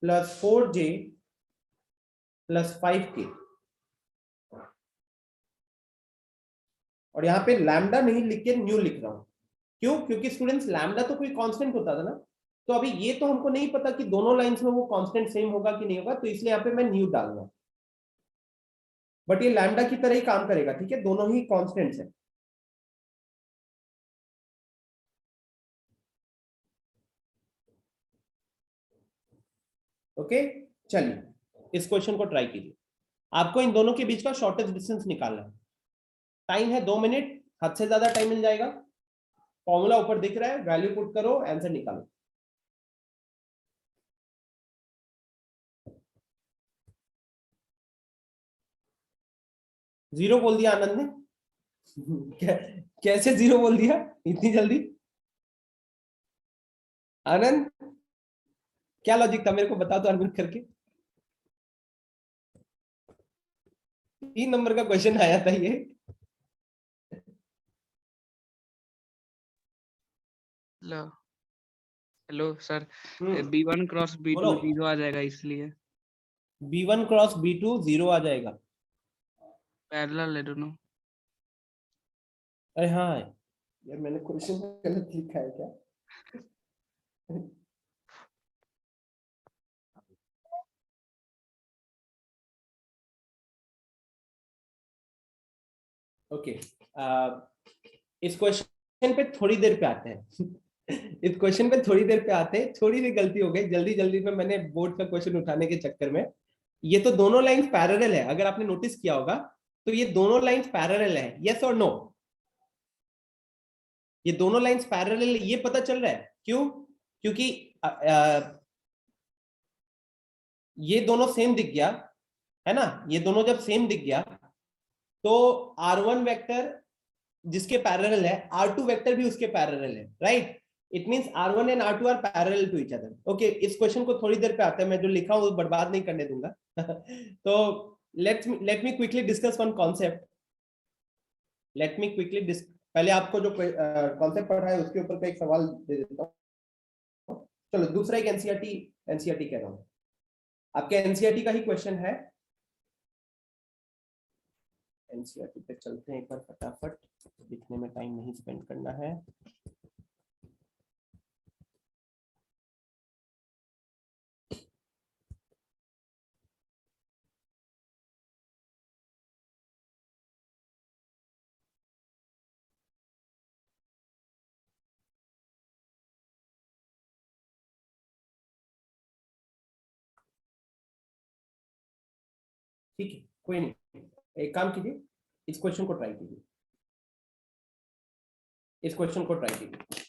plus 4J plus 5K। और यहाँ पे lambda नहीं लिख के new लिख रहा हूँ। क्यों? क्योंकि स्टूडेंट्स लैम्डा तो कोई कांस्टेंट होता था ना, तो अभी ये तो हमको नहीं पता कि दोनों लाइंस में वो कांस्टेंट सेम होगा कि नहीं होगा, तो इसलिए यहाँ पे मैं न्यू डालूंगा। बट ये लैम्डा की तरह ही काम करेगा, ठीक है, दोनों ही कांस्टेंट्स है। ओके, चलिए इस क्वेश्चन को ट्राई कीजिए। आपको इन दोनों के बीच का शॉर्टेस्ट डिस्टेंस निकालना है। टाइम है 2 मिनट, हद से ज्यादा टाइम मिल जाएगा। फॉर्मूला ऊपर दिख रहा है, वैल्यू पुट करो, आंसर निकालो। जीरो बोल दिया आनंद ने। कैसे जीरो बोल दिया इतनी जल्दी? आनंद, क्या लॉजिक था, मेरे को बता दो अनम्यूट करके। 3 नंबर का क्वेश्चन आया था ये। हेलो हेलो सर, हम्म, B1 क्रॉस बोलो। B2 जीरो आ जाएगा इसलिए। B1 क्रॉस B2 जीरो आ जाएगा। पैरेलल है दोनों। अरे हाँ यार, मैंने क्वेश्चन गलत लिखा है क्या? ओके, इस क्वेश्चन पे थोड़ी देर पे आते हैं। इस क्वेश्चन पे थोड़ी देर पे आते हैं, थोड़ी सी गलती हो गई जल्दी जल्दी में, मैंने बोर्ड का क्वेश्चन उठाने के चक्कर में। ये तो दोनों लाइंस पैरेलल है, अगर आपने नोटिस किया होगा तो ये दोनों लाइंस पैरेलल है, यस और नो? ये दोनों लाइंस पैरेलल, ये पता चल रहा है क्यों? क्योंकि ये दोनों सेम दिख गया है ना, ये दोनों जब सेम दिख गया तो R1 वेक्टर जिसके पैरेलल है, R2 वेक्टर भी उसके पैरेलल है, right? It means R1 and R2 are parallel to each other. Okay, इस क्वेश्चन को थोड़ी देर पे आता है, मैं जो लिखा हूं वो बर्बाद नहीं करने दूंगा। तो let me quickly discuss one concept. Let me quickly पहले आपको जो कॉन्सेप्ट पढ़ा है उसके ऊपर का एक सवाल दे देता हूँ। चलो दूसरा एक एनसीईआरटी, एनसीईआरटी कह रहा हूँ, आपके एनसीईआरटी का ही क्वेश्चन है। एनसीईआरटी पे चलते हैं एक बार फटाफट, दिखने में टाइम नहीं स्पेंड करना है। ठीक है, कोई नहीं, एक काम कीजिए, इस क्वेश्चन को ट्राई कीजिए, इस क्वेश्चन को ट्राई कीजिए।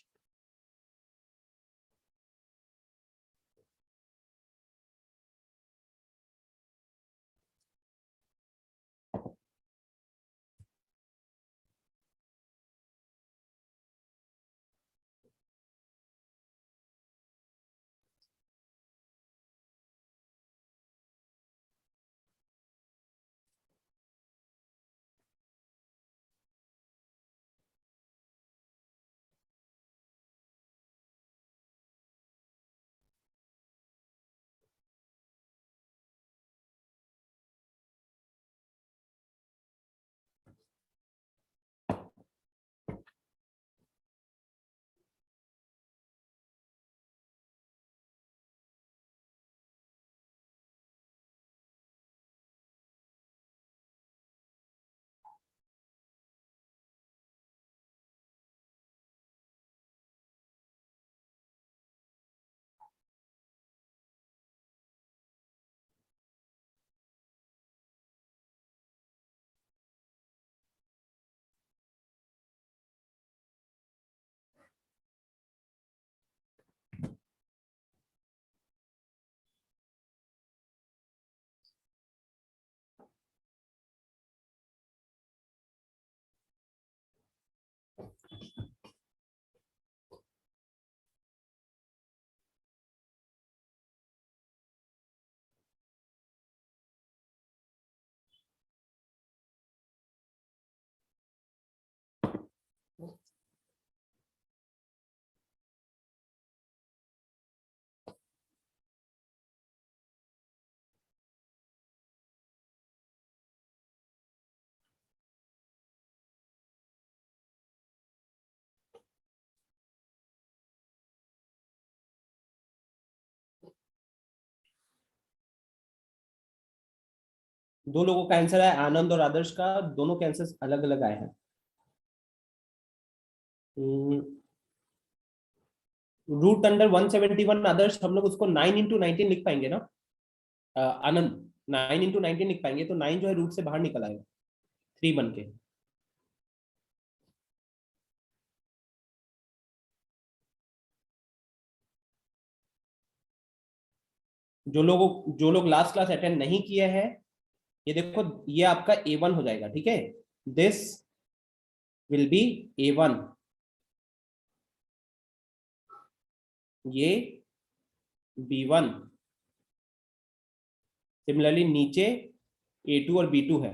दो लोगों का आंसर है, आनंद और आदर्श का, दोनों के आंसर अलग अलग आए हैं। रूट अंडर 171 आदर्श, हम लोग उसको 9 इंटू 19 लिख पाएंगे ना? आनंद 9 इंटू 19 लिख पाएंगे, तो 9 जो है रूट से बाहर निकल आएगा 3 बन के। जो लोग लास्ट क्लास अटेंड नहीं किए हैं, ये देखो, ये आपका A1 हो जाएगा, ठीक है? दिस विल बी A1, ये B1, सिमिलरली नीचे A2 और B2 है।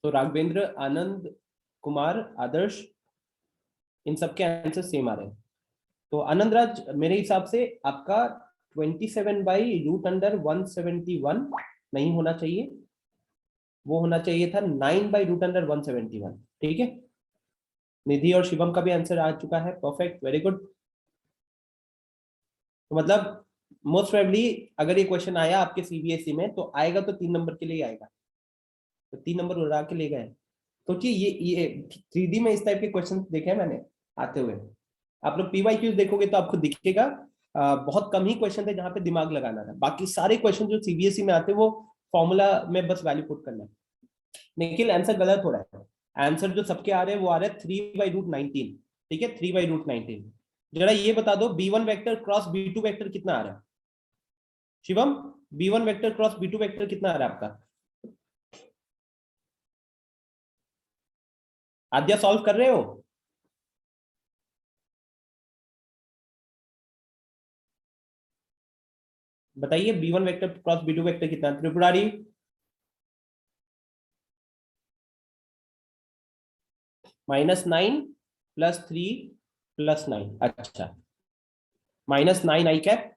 तो राघवेंद्र, आनंद, कुमार, आदर्श, इन सबके आंसर सेम आ रहे हैं। तो आनंद राज, मेरे हिसाब से आपका 27 बाई रूट अंडर 171 नहीं होना चाहिए, वो होना चाहिए था 9 बाई रूट अंडर 171, ठीक है? निधि और शिवम का भी आंसर आ चुका है, परफेक्ट, वेरी गुड। तो मतलब मोस्ट प्रोबेबली अगर ये क्वेश्चन आया आपके सीबीएसई में, तो आएगा तो 3 नंबर के लिए आएगा, तो 3 नंबर उड़ा के ले गए। तो ये 3D में इस टाइप के क्वेश्चन देखे हैं मैंने आते हुए। आप लोग PYQs देखोगे तो आपको दिखेगा बहुत कम ही क्वेश्चन थे जहां पे दिमाग लगाना था, बाकी सारे क्वेश्चन जो सीबीएसई में आते हैं वो फॉर्मूला में बस वैल्यू पुट करना है। लेकिन आंसर गलत हो रहा है, आंसर जो सबके आ रहे हैं वो आ रहे हैं 3/√19, ठीक है? 3/√19। जरा ये बता दो B1 vector cross B2 vector कितना आ रहा है Shivam? B1 vector cross B2 vector कितना आ रहा है आपका? आद्या सॉल्व कर रहे हो? बताइए B1 vector cross B2 vector कितना है? त्रिपुरारी, -9 + 3 + 9, अच्छा, -9 i cap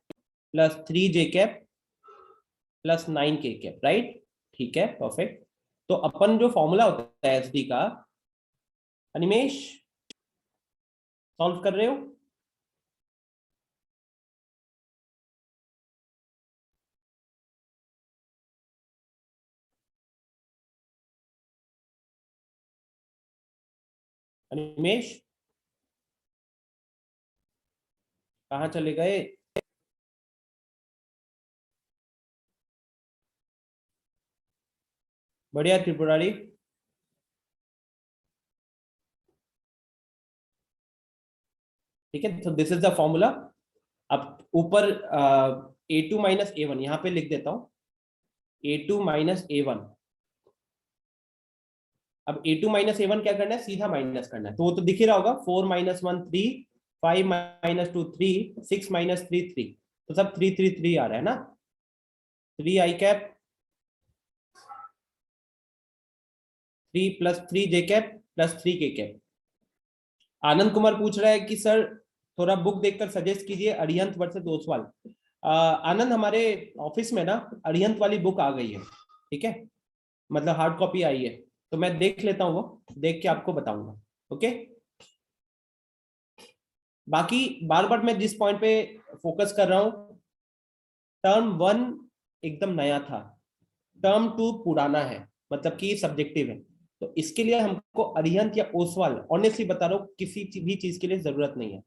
+ 3 j cap + 9 k cap, right? ठीक है, परफेक्ट। तो अपन जो फॉर्मूला होता है एसडी का, अनिमेश सॉल्व कर रहे हो? अनिमेश कहाँ चले गए? बढ़िया त्रिपुरारी, ठीक है। तो दिस इज द फॉर्मूला। अब ऊपर A2 - A1 यहाँ पे लिख देता हूँ, A2 - A1। अब A2 - A1 क्या करना है? सीधा माइनस करना है, तो वो तो दिख ही रहा होगा, 4 - 1 3, 5 - 2 3, 6 - 3 3, तो सब 3 3 3 आ रहा है ना? 3 i cap 3 + 3 j cap + 3 k cap. Anand Kumar पूछ रहा है कि सर थोड़ा बुक देखकर सजेस्ट कीजिए, अरिहंत वर्सेस ओसवाल। आनंद, हमारे ऑफिस में ना अरिहंत वाली बुक आ गई है, ठीक है? मतलब हार्ड कॉपी आई है, तो मैं देख लेता हूँ, वो देख के आपको बताऊंगा, ओके? बाकी बार बार मैं जिस पॉइंट पे फोकस कर रहा हूँ, टर्म 1 एकदम नया था, टर्म 2 पुराना है, मतलब कि सब्जेक्टिव है। तो इसके लिए हमको अरिहंत या ओसवाल, ऑनेस्टली बता रहा हूँ, किसी भी चीज के लिए जरूरत नहीं है।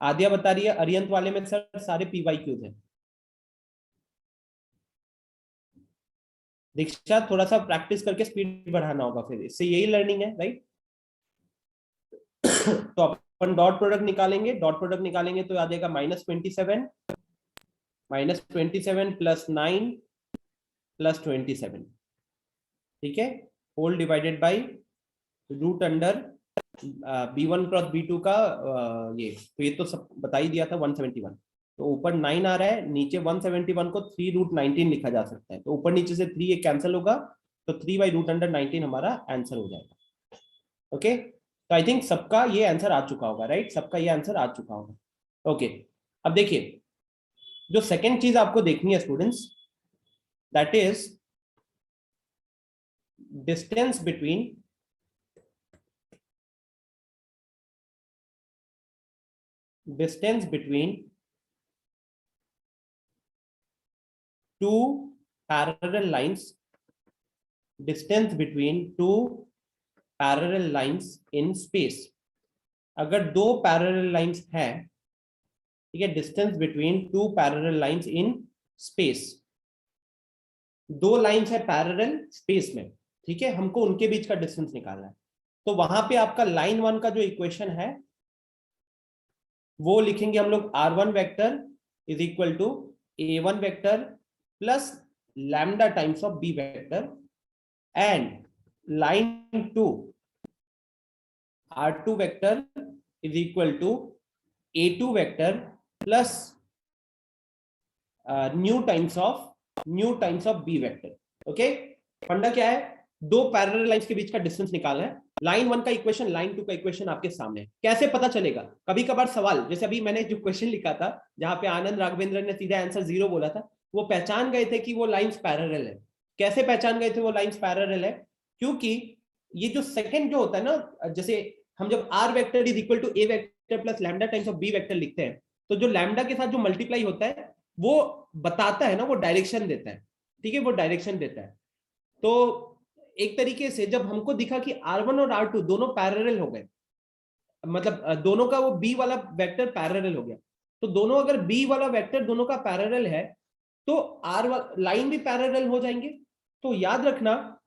आद्या बता रही है अरिहंत वाले में सर सारे PYQs हैं। दीक्षा, थोड़ा सा प्रैक्टिस करके स्पीड बढ़ाना होगा, फिर इससे यही लर्निंग है, राइट? तो अपन डॉट प्रोडक्ट निकालेंगे, डॉट प्रोडक्ट निकालेंगे तो आ जाएगा -27 + 9 + 27, ठीक है? Whole divided by root under B1 cross B2 का ये, तो ये तो सब बता ही दिया था 171। तो ऊपर 9 आ रहा है, नीचे 171 को 3√19 लिखा जा सकता है, तो ऊपर नीचे से 3 एक कैंसिल होगा, तो 3/√19 हमारा आंसर हो जाएगा, ओके? तो आई थिंक सबका ये आंसर आ चुका होगा, राइट? सबका ये आंसर आ चुका होगा, ओके? अब देखिए, जो सेकेंड चीज आपको देखनी है students, that is distance between distance between two parallel lines, distance between two parallel lines in space. अगर दो पैरेलल लाइंस हैं, ठीक है, distance between two parallel lines in space, दो लाइंस है पैरेलल स्पेस में, ठीक है, हमको उनके बीच का डिस्टेंस निकालना है। तो वहां पे आपका लाइन वन का जो इक्वेशन है वो लिखेंगे हम लोग, r1 vector is equal to a1 vector plus lambda times of b vector, and line two r2 vector is equal to a2 vector plus nu times of b vector. Okay, फंडा क्या है, दो parallel lines के बीच का distance निकालना है। Line one का equation, line to का इक्वेशन आपके सामने है। कैसे पता चलेगा, कभी कभार सवाल, जैसे अभी मैंने जो क्वेश्चन लिखा था जहां पे आनंद राघवेंद्र ने सीधा आंसर 0 बोला था, वो पहचान गए थे कि वो लाइंस पैरेलल है। कैसे पहचान गए थे वो लाइंस पैरेलल है, क्योंकि ये जो सेकंड जो होता है ना, जैसे हम जब r vector is equal to a vector plus lambda times of b vector लिखते हैं, तो जो लैम्डा के साथ जो मल्टीप्लाई होता है वो बताता है ना, वो डायरेक्शन देता है, ठीक है, वो डायरेक्शन देता है। तो एक तरीके से जब हमको दिखा कि r1 और r2 दोनों पैरेलल हो गए, मतलब दोनों का वो b वाला वेक्टर पैरेलल हो गया, तो दोनों अगर b वाला वेक्टर दोनों का पैरेलल है तो r लाइन भी पैरेलल हो जाएंगे। तो याद रखना,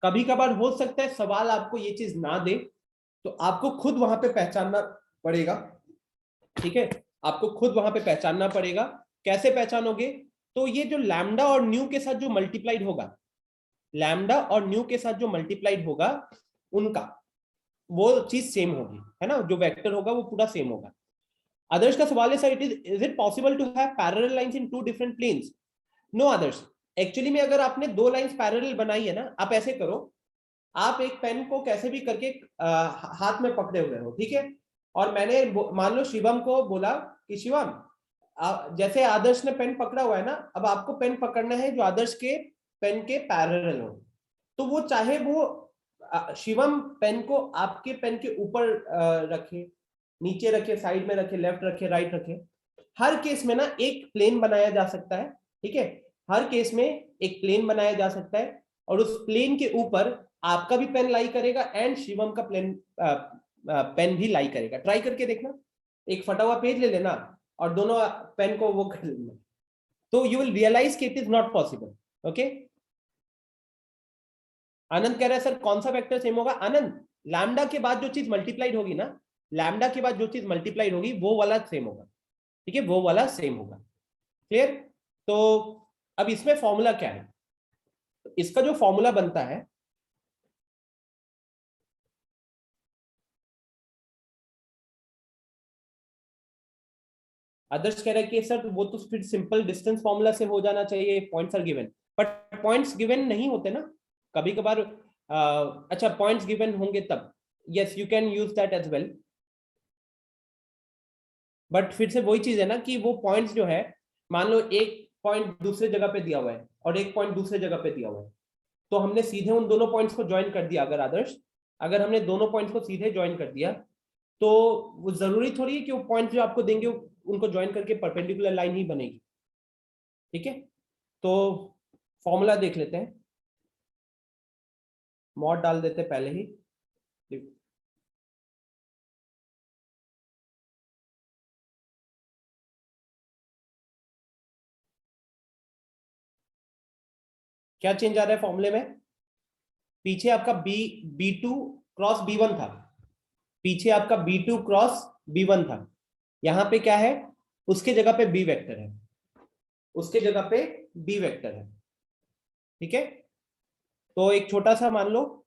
कभी कभार हो सकता है सवाल आपको ये चीज ना दे, तो आपको खुद वहां पे पहचानना पड़ेगा, ठीक है, आपको खुद वहां पे पहचानना पड़ेगा। कैसे पहचानोगे, तो ये जो लैम्डा और न्यू के साथ जो मल्टीप्लाइड होगा, लैम्डा और न्यू के साथ जो मल्टीप्लाइड होगा उनका वो चीज सेम होगी, है ना, जो वेक्टर होगा वो पूरा सेम होगा। आदर्श का सवाल है, sir is it possible to have parallel lines in two different planes? No Adarsh, actually में अगर आपने दो लाइंस पैरेलल बनाई है ना, आप ऐसे करो, आप एक पेन को कैसे भी करके हाथ में पकड़े हुए हो, ठीक है, और मैंने मान लो शिवम को बोला कि शिवम, जैसे आदर्श ने पेन पकड़ा हुआ है ना, अब आपको पेन पकड़ना है जो आदर्श के पेन के पैरेलल हो। तो वो चाहे वो शिवम पेन को आपके पेन के ऊपर रखे, नीचे रखे, साइड में रखे, लेफ्ट रखे, राइट रखे, हर केस में ना एक प्लेन बनाया जा सकता है, ठीक है, हर केस में एक प्लेन बनाया जा सकता है, और उस प्लेन के ऊपर आपका भी पेन लाई करेगा एंड शिवम का पेन भी लाई करेगा। ट्राई करके देखना, एक फटा हुआ पेज ले लेना और दोनों पेन को वो कर लेना, तो यू विल रियलाइज कि it is not possible. Okay, Anand कह रहा है सर कौन सा वेक्टर सेम होगा? आनंद, लैम्डा के बाद जो चीज मल्टीप्लाइड होगी ना, लैम्डा के बाद जो चीज मल्टीप्लाइड होगी वो वाला सेम होगा, ठीक है, वो वाला सेम होगा। क्लियर? तो अब इसमें फॉर्मूला क्या है, इसका जो फॉर्मूला बनता है, आदर्श कह रहा है कि सर वो तो फिर सिंपल डिस्टेंस फॉर्मूला से हो जाना चाहिए, points are given, but points given नहीं होते ना कभी कभार। अच्छा, पॉइंट्स गिवन होंगे तब, yes you can use that as well, but फिर से वही चीज है ना कि वो पॉइंट्स जो है, मान लो एक पॉइंट दूसरे जगह पे दिया हुआ है और एक पॉइंट दूसरे जगह पे दिया हुआ है, तो हमने सीधे उन दोनों पॉइंट्स को ज्वाइन कर दिया। अगर आदर्श, अगर हमने दोनों पॉइंट्स को सीधे ज्वाइन कर दिया, तो वो जरूरी थोड़ी है कि वो पॉइंट जो आपको देंगे उनको ज्वाइन करके परपेंडिकुलर लाइन ही बनेगी, ठीक है। तो फॉर्मूला देख लेते हैं, मॉड डाल देते हैं पहले ही। क्या चेंज आ रहा है फॉर्मूले में? पीछे आपका B2 क्रॉस B1 था, पीछे आपका B2 क्रॉस B1 था, यहां पे क्या है, उसके जगह पे B वेक्टर है, उसके जगह पे B वेक्टर है, ठीक है। तो एक छोटा सा मान लो,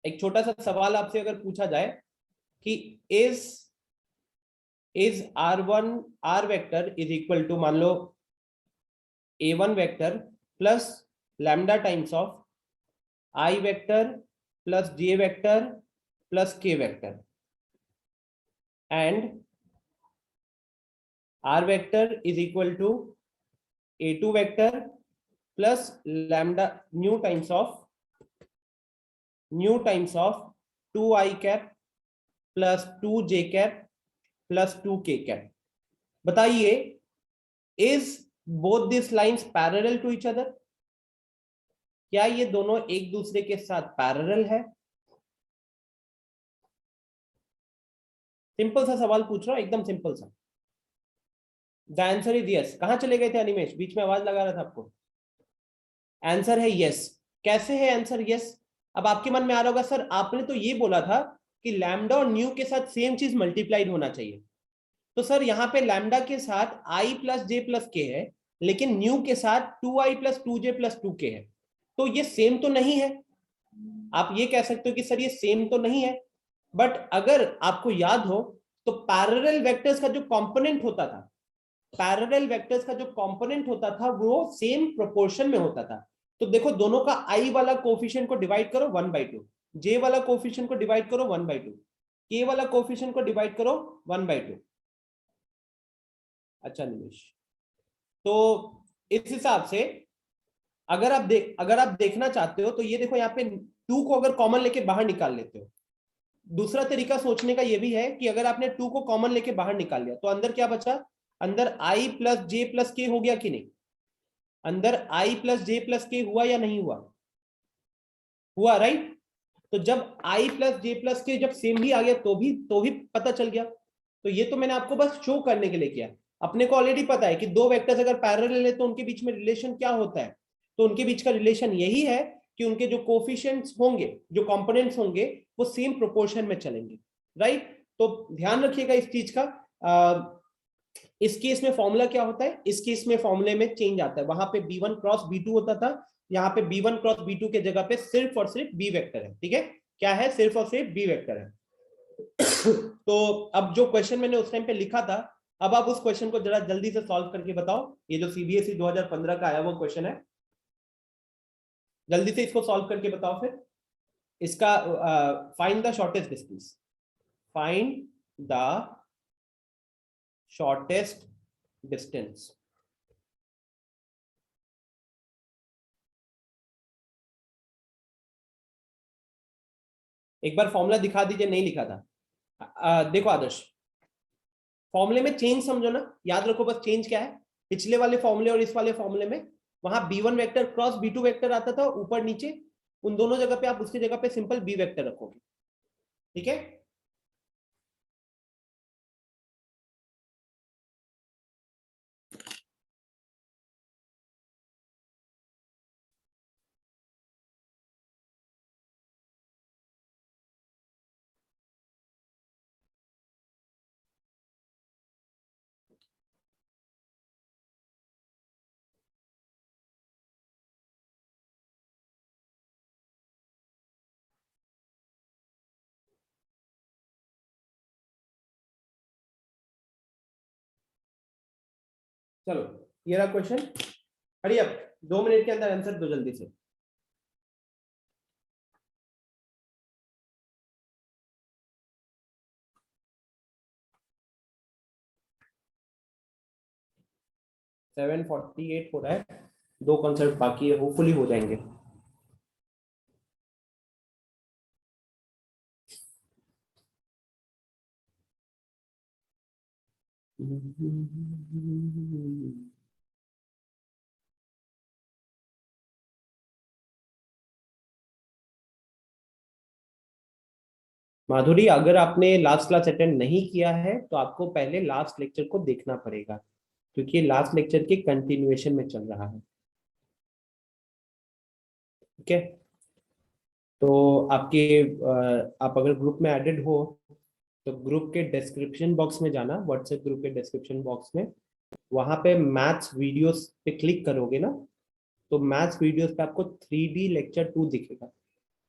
एक छोटा सा सवाल आपसे अगर पूछा जाए कि is R vector is equal to, मान लो A1 vector plus lambda times of I vector plus J vector plus K vector, and R vector is equal to A2 vector plus lambda new times of 2I cap plus 2J cap plus 2k cap. बताइए, is both this lines parallel to each other? क्या ये दोनों एक दूसरे के साथ parallel है? Simple सा सवाल पूछ रहा हूं, एकदम सिंपल सा। The answer is yes. कहां चले गए थे अनिमेश? बीच में आवाज लगा रहा था आपको। आंसर है यस। कैसे है आंसर यस? अब आपके मन में आ रहा होगा, सर आपने तो ये बोला था कि लैम्डा और न्यू के साथ सेम चीज मल्टीप्लाइड होना चाहिए। तो सर यहाँ पे लैम्डा के साथ आई प्लस जे प्लस के है, लेकिन न्यू के साथ 2i plus 2j plus 2k है, तो ये सेम तो नहीं है। आप ये कह सकते हो कि सर ये सेम तो नहीं है, बट अगर आपको याद हो तो पैरेलल वेक्टर्स का जो कंपोनेंट होता था, पैरेलल वेक्टर्स का जो कंपोनेंट होता था वो सेम प्रोपोर्शन में होता था। तो देखो, दोनों का आई वाला कोफिशिएंट को डिवाइड करो 1/2, जे वाला कोफिशिएंट को डिवाइड करो 1/2, के वाला कोफिशिएंट को डिवाइड करो 1/2। अच्छा निमेश, तो इस हिसाब से अगर आप देखना चाहते हो तो ये देखो, यहाँ पे 2 को अगर कॉमन लेके बाहर निकाल लेते हो। दूसरा तरीका सोचने का ये भी है कि अगर आपने 2 को कॉमन लेके बाहर निकाल लिया तो अंदर क्या बचा? अंदर i प्लस जे प्लस के हो गया कि नहीं? अंदर i प्लस जे प्लस के हुआ या नहीं हुआ? हुआ, राइट? तो जब i प्लस जे प्लस के जब सेम भी आ गया तो भी पता चल गया। तो ये तो मैंने आपको बस शो करने के लिए किया। अपने को ऑलरेडी पता है कि दो वेक्टर्स अगर पैरेलल है तो उनके बीच में रिलेशन क्या होता है। तो उनके बीच का रिलेशन यही है कि उनके जो कोफिशिएंट्स होंगे, जो कंपोनेंट्स होंगे, वो सेम प्रोपोर्शन में चलेंगे, राइट? तो ध्यान रखिएगा इस चीज का। इस केस में फॉर्मूला क्या होता है? इस केस में फॉर्मूले में चेंज आता है। वहां पे b1 क्रॉस b2 होता था, यहाँ पे b1 क्रॉस b2 के जगह पे सिर्फ और सिर्फ b वेक्टर है। ठीक है, क्या है? सिर्फ और सिर्फ b वेक्टर है। तो अब जो क्वेश्चन मैंने उस टाइम पे लिखा था, अब आप उस क्वेश्चन को जरा जल्दी से सॉल्व करके बताओ। ये जो सीबीएसई 2015 का आया वो क्वेश्चन है, जल्दी से इसको सॉल्व करके बताओ। फिर इसका find the shortest distance, find the shortest distance. एक बार फॉर्मूला दिखा दीजिए, नहीं लिखा था। देखो आदर्श, फॉर्मूले में चेंज समझो ना, याद रखो बस चेंज क्या है। पिछले वाले फॉर्मूले और इस वाले फॉर्मूले में वहां b1 vector cross b2 vector आता था ऊपर नीचे, उन दोनों जगह पे आप उसकी जगह पे सिंपल b वेक्टर रखोगे। ठीक है, चलो ये रहा क्वेश्चन। हरी अप, 2 मिनट के अंदर आंसर दो जल्दी से। सेवन 48 हो रहा है, 2 कॉन्सेप्ट बाकी है, होपफुली हो जाएंगे। माधुरी, अगर आपने लास्ट क्लास अटेंड नहीं किया है तो आपको पहले लास्ट लेक्चर को देखना पड़ेगा, क्योंकि ये लास्ट लेक्चर के कंटिन्यूएशन में चल रहा है। ठीक है, तो आप अगर ग्रुप में एडेड हो तो ग्रुप के डिस्क्रिप्शन बॉक्स में जाना, व्हाट्सएप ग्रुप के डिस्क्रिप्शन बॉक्स में, वहां पे मैथ्स वीडियोस पे क्लिक करोगे ना, तो मैथ्स वीडियोस पे आपको 3D लेक्चर 2 दिखेगा,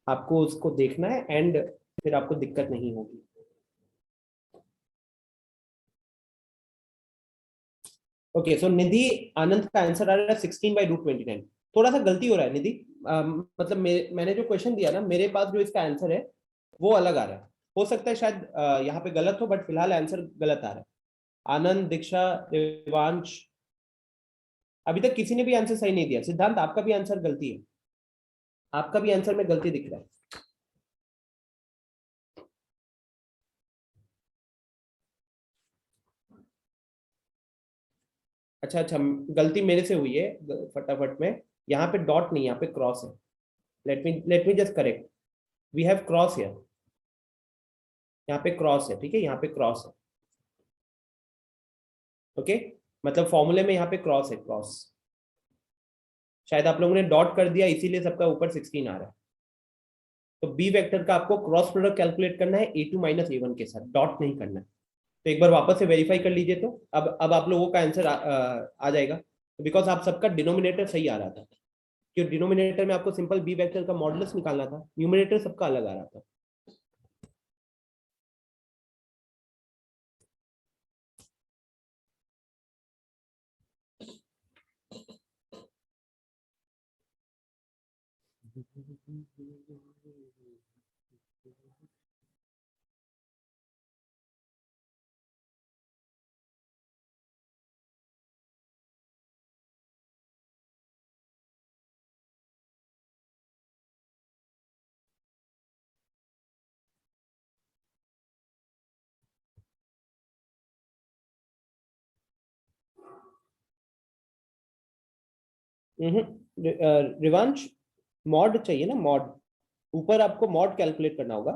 आपको उसको देखना है एंड फिर आपको दिक्कत नहीं होगी। ओके, सो निधि आनंद का आंसर आ रहा है 16/√29। थोड़ा सा गलती हो रहा है निधि, मतलब मैंने जो क्वेश्चन दिया ना, मेरे पास जो इसका आंसर है वो अलग आ रहा है। हो सकता है शायद यहाँ पे गलत हो, बट फिलहाल आंसर गलत आ रहा है। आनंद, दीक्षा, देवांश, अभी तक किसी ने भी आंसर सही नहीं दिया। सिद्धांत, आपका भी आंसर गलती है, आपका भी आंसर में गलती दिख रहा है। अच्छा अच्छा, गलती मेरे से हुई है फटाफट में, यहाँ पे डॉट नहीं, यहाँ पे क्रॉस है। Let me just correct, we have cross here, यहाँ पे क्रॉस है, ठीक है, यहाँ पे क्रॉस है। ओके, मतलब फॉर्मूले में यहाँ पे क्रॉस है, क्रॉस। शायद आप लोगों ने डॉट कर दिया इसीलिए सबका ऊपर 16 आ रहा है। तो बी वेक्टर का आपको क्रॉस प्रोडक्ट कैलकुलेट करना है A2 माइनस A1 के साथ, डॉट नहीं करना है। तो एक बार वापस से वेरीफाई कर लीजिए, तो अब आप लोगों का आंसर आ जाएगा, बिकॉज आप सबका डिनोमिनेटर सही आ रहा था। क्यों, डिनोमिनेटर में आपको सिंपल बी वेक्टर का मॉडुलस निकालना था, न्यूमिनेटर सबका अलग आ रहा था। रिवांश, मॉड चाहिए ना, मॉड। ऊपर आपको मॉड कैलकुलेट करना होगा।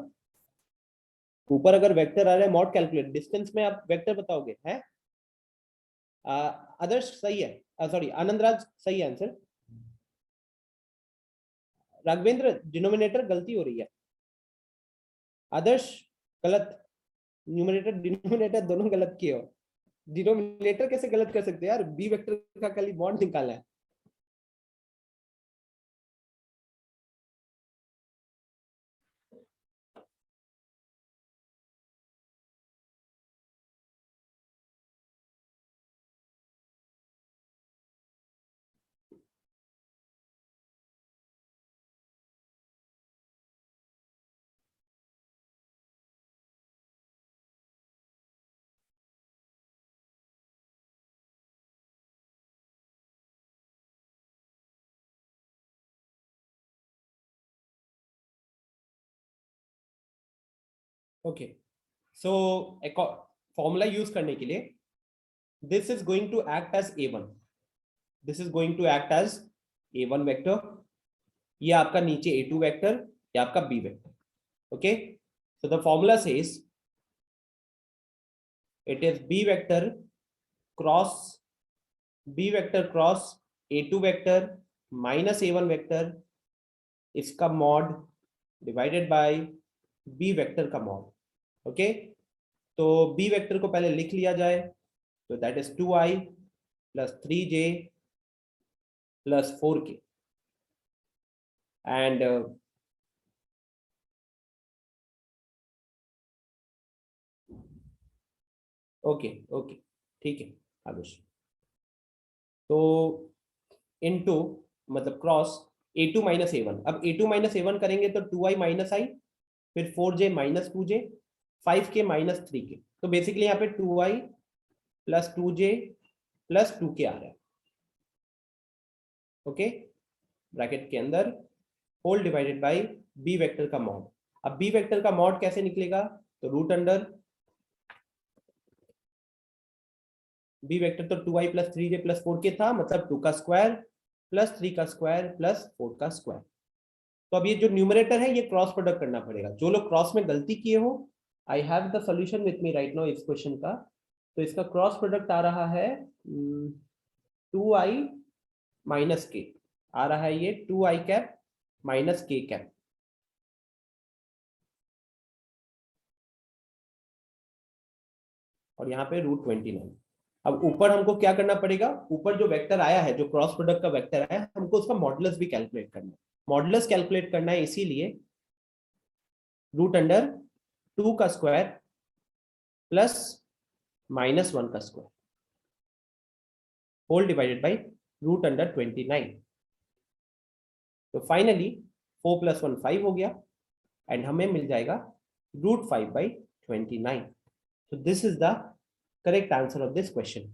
ऊपर अगर वेक्टर आ रहा है, मॉड कैलकुलेट, डिस्टेंस में आप वेक्टर बताओगे है। आदर्श सही है, सॉरी आनंदराज सही है आंसर। राघवेंद्र डिनोमिनेटर गलती हो रही है। आदर्श गलत, न्यूमिनेटर डिनोमिनेटर दोनों गलत किए हो। डिनोमिनेटर कैसे गलत कर सकते हैं यार, बी वेक्टर का खाली मॉड निकालना है। ओके, सो फॉर्मूला यूज करने के लिए, this is going to act as A1, this is going to act as A1 vector, ये आपका नीचे A2 वेक्टर, ये आपका B vector. Okay, so the formula says it is B vector cross A2 vector minus A1 vector, इसका mod divided by B vector का mod. Okay, तो B vector को पहले लिख लिया जाए, तो that is 2i plus 3j plus 4k and okay okay, ठीक है आदर्श। तो इनटू मतलब क्रॉस A2 माइनस A1, अब A2 माइनस A1 करेंगे तो 2i माइनस आई, फिर 4j minus 2j, 5k minus 3k, तो बेसिकली यहाँ पे 2i plus 2j plus 2k आ रहा है। ओके, ब्रैकेट के अंदर whole divided by B vector का मॉड। अब बी वेक्टर का मॉड कैसे निकलेगा, तो रूट अंडर बी वेक्टर तो 2i plus 3j plus 4k था, मतलब 2 का स्क्वायर प्लस 3 का स्क्वायर प्लस 4 का स्क्वायर। तो अब ये जो न्यूमरेटर है ये क्रॉस प्रोडक्ट करना पड़ेगा। जो लोग क्रॉस में गलती किए हो, I have the solution with me right now इस क्वेश्चन का। तो इसका क्रॉस प्रोडक्ट आ रहा है 2i माइनस के, आ रहा है ये 2i कैप माइनस के कैप। और यहाँ पे √29। अब ऊपर हमको क्या करना पड़ेगा, ऊपर जो वेक्टर आया है, जो क्रॉस प्रोडक्ट का वेक्टर आया है, हमको उसका मॉडुलस भी कैलकुलेट करना है। मॉडुलस कैलकुलेट करना है इसीलिए रूट अंडर 2 का स्क्वायर प्लस माइनस 1 का स्क्वायर होल डिवाइडेड बाई √29। तो फाइनली 4 प्लस 1 5 हो गया, एंड हमें मिल जाएगा √5/29। So this is the correct answer of this question.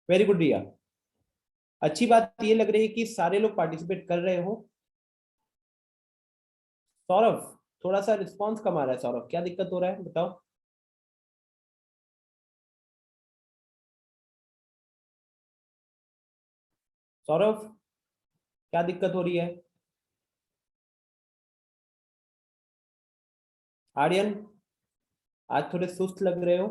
Very good रिया। अच्छी बात ये लग रही है कि सारे लोग पार्टिसिपेट कर रहे हो। सौरभ, थोड़ा सा रिस्पांस कम आ रहा है। सौरभ, क्या दिक्कत हो रहा है बताओ। सौरभ, क्या दिक्कत हो रही है? आर्यन, आज थोड़े सुस्त लग रहे हो,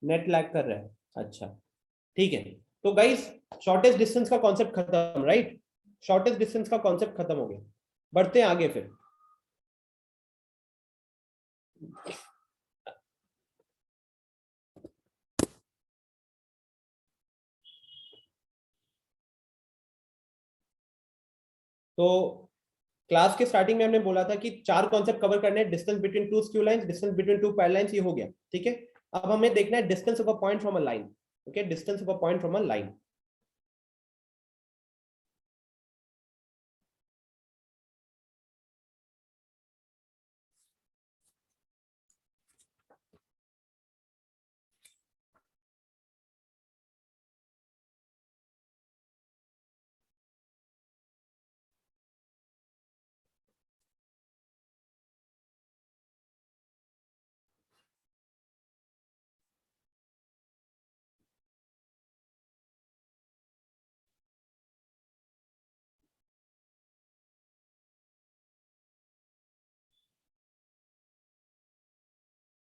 नेट लैग कर रहा है। अच्छा, ठीक है। तो गाइस, शॉर्टेस्ट डिस्टेंस का कॉन्सेप्ट खत्म, राइट? शॉर्टेस्ट डिस्टेंस का कॉन्सेप्ट खत्म हो गया। बढ़ते हैं आगे फिर। तो क्लास के स्टार्टिंग में हमने बोला था कि 4 कॉन्सेप्ट कवर करने हैं। Distance between two skew lines, distance between two parallel lines, ये हो गया, ठीक है। अब हमें देखना है distance of a point from a line. Okay, distance of a point from a line.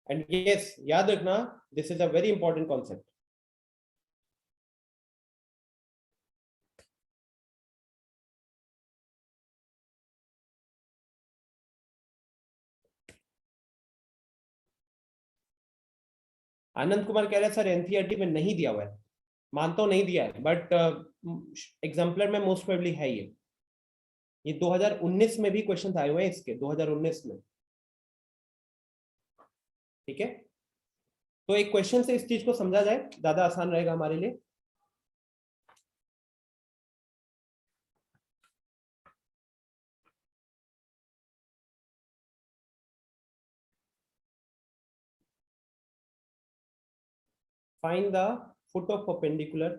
And yes, याद रखना, this is a very important concept. Anand Kumar कह रहे हैं सर एनसीईआरटी में नहीं दिया हुआ है। मानता हूं नहीं दिया है, बट एग्जाम्पलर में मोस्ट प्रोबेबली है ये 2019 में भी क्वेश्चन आए हुए हैं इसके, 2019 में, ठीक है। तो एक क्वेश्चन से इस चीज को समझा जाए, ज्यादा आसान रहेगा हमारे लिए। Find the foot of perpendicular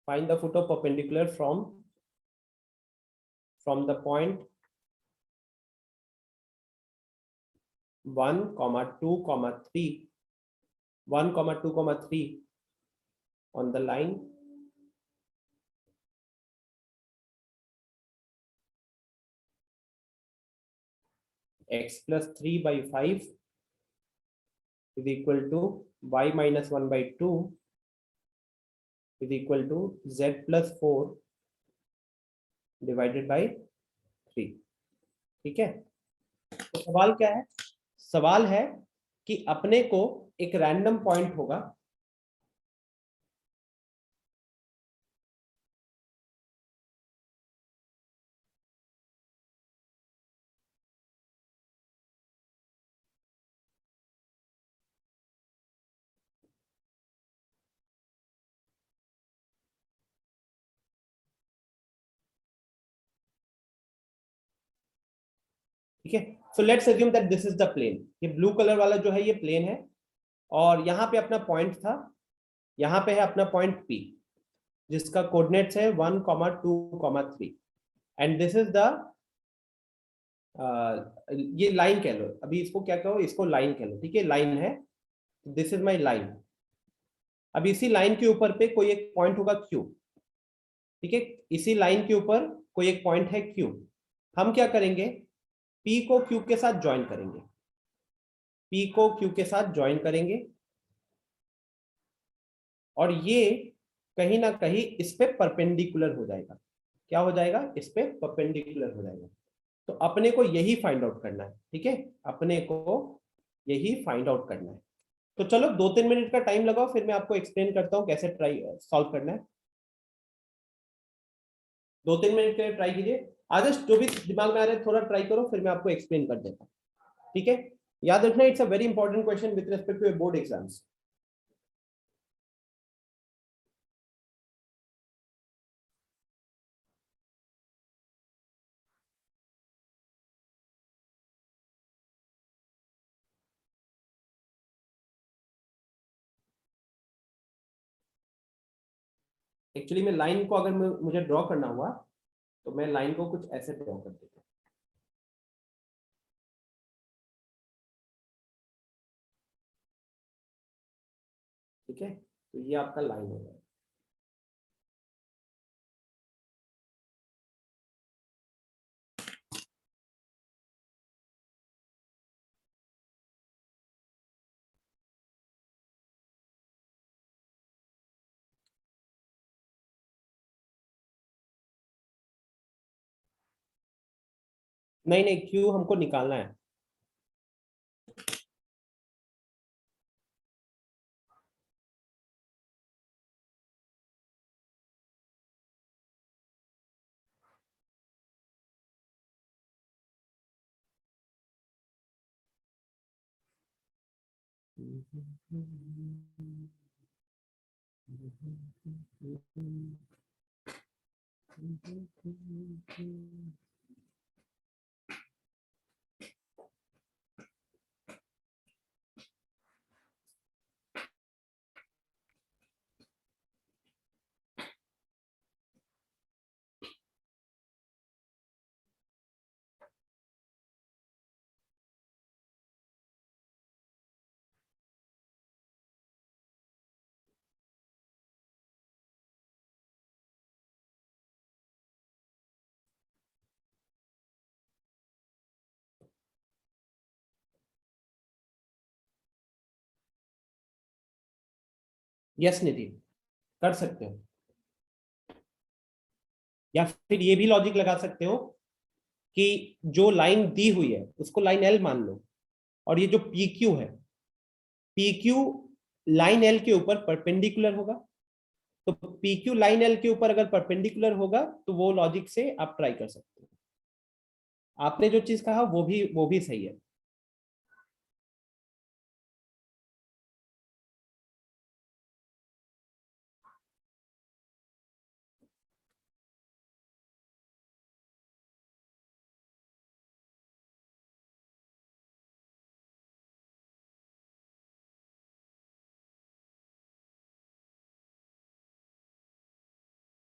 find the foot of perpendicular from the point 1 comma 2 comma 3 1 comma 2 comma 3 on the line x plus 3 by 5 is equal to y minus 1 by 2 is equal to z plus 4 divided by 3, ठीक है। तो सवाल क्या है? सवाल है कि अपने को एक रैंडम पॉइंट होगा, ठीक है। So let's assume that this is the plane. ये ब्लू कलर वाला जो है ये प्लेन है, और यहाँ पे अपना पॉइंट था, यहाँ पे है अपना पॉइंट P जिसका कोऑर्डिनेट्स है 1 comma 2 comma 3, and this is the ये लाइन कह लो, अभी इसको क्या कहो, इसको लाइन कह लो, ठीक है, लाइन है, दिस इज माई लाइन। अब इसी लाइन के ऊपर पे कोई एक पॉइंट होगा Q, ठीक है, इसी लाइन के ऊपर कोई एक पॉइंट है Q। हम क्या करेंगे, P को Q के साथ ज्वाइन करेंगे, P को Q के साथ ज्वाइन करेंगे, और ये कहीं ना कहीं इस पे परपेंडिकुलर हो जाएगा। क्या हो जाएगा? इस पे परपेंडिकुलर हो जाएगा। तो अपने को यही फाइंड आउट करना है, ठीक है, अपने को यही फाइंड आउट करना है। तो चलो 2-3 मिनट का टाइम लगाओ, फिर मैं आपको एक्सप्लेन करता हूँ कैसे ट्राई सॉल्व करना है। 2-3 मिनट के लिए ट्राई कीजिए, आदर्श जो भी दिमाग में आ रहा है थोड़ा ट्राई करो, फिर मैं आपको एक्सप्लेन कर देता हूँ, ठीक है। याद रखना, it's a very important question with respect to board exams. Actually में लाइन को अगर मुझे ड्रॉ करना हुआ तो मैं लाइन को कुछ ऐसे ड्रॉ कर देता हूँ। ठीक है, तो ये आपका लाइन हो गया। नहीं नहीं, क्यू हमको निकालना है। यस नितिन, कर सकते हो। या फिर ये भी लॉजिक लगा सकते हो कि जो लाइन दी हुई है उसको लाइन एल मान लो, और ये जो पी क्यू है, पी क्यू लाइन एल के ऊपर परपेंडिकुलर होगा। तो पी क्यू लाइन एल के ऊपर अगर परपेंडिकुलर होगा तो वो लॉजिक से आप ट्राई कर सकते हो। आपने जो चीज कहा वो भी सही है।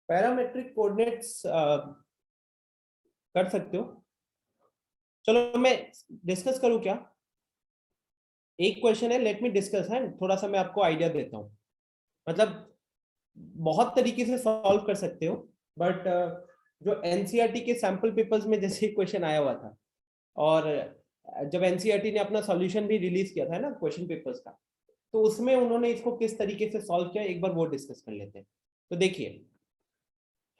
पैरामेट्रिक कोऑर्डिनेट्स कर सकते हो। चलो मैं डिस्कस करूं क्या? एक क्वेश्चन है, लेट मी डिस्कस है, थोड़ा सा मैं आपको आइडिया देता हूं। मतलब बहुत तरीके से सॉल्व कर सकते हो, बट जो एनसीईआरटी के सैंपल पेपर्स में जैसे क्वेश्चन आया हुआ था, और जब एनसीईआरटी ने अपना सॉल्यूशन भी रिलीज किया था ना क्वेश्चन पेपर्स का, तो उसमें उन्होंने इसको किस तरीके से सॉल्व किया, एक बार वो डिस्कस कर लेते हैं। तो देखिए,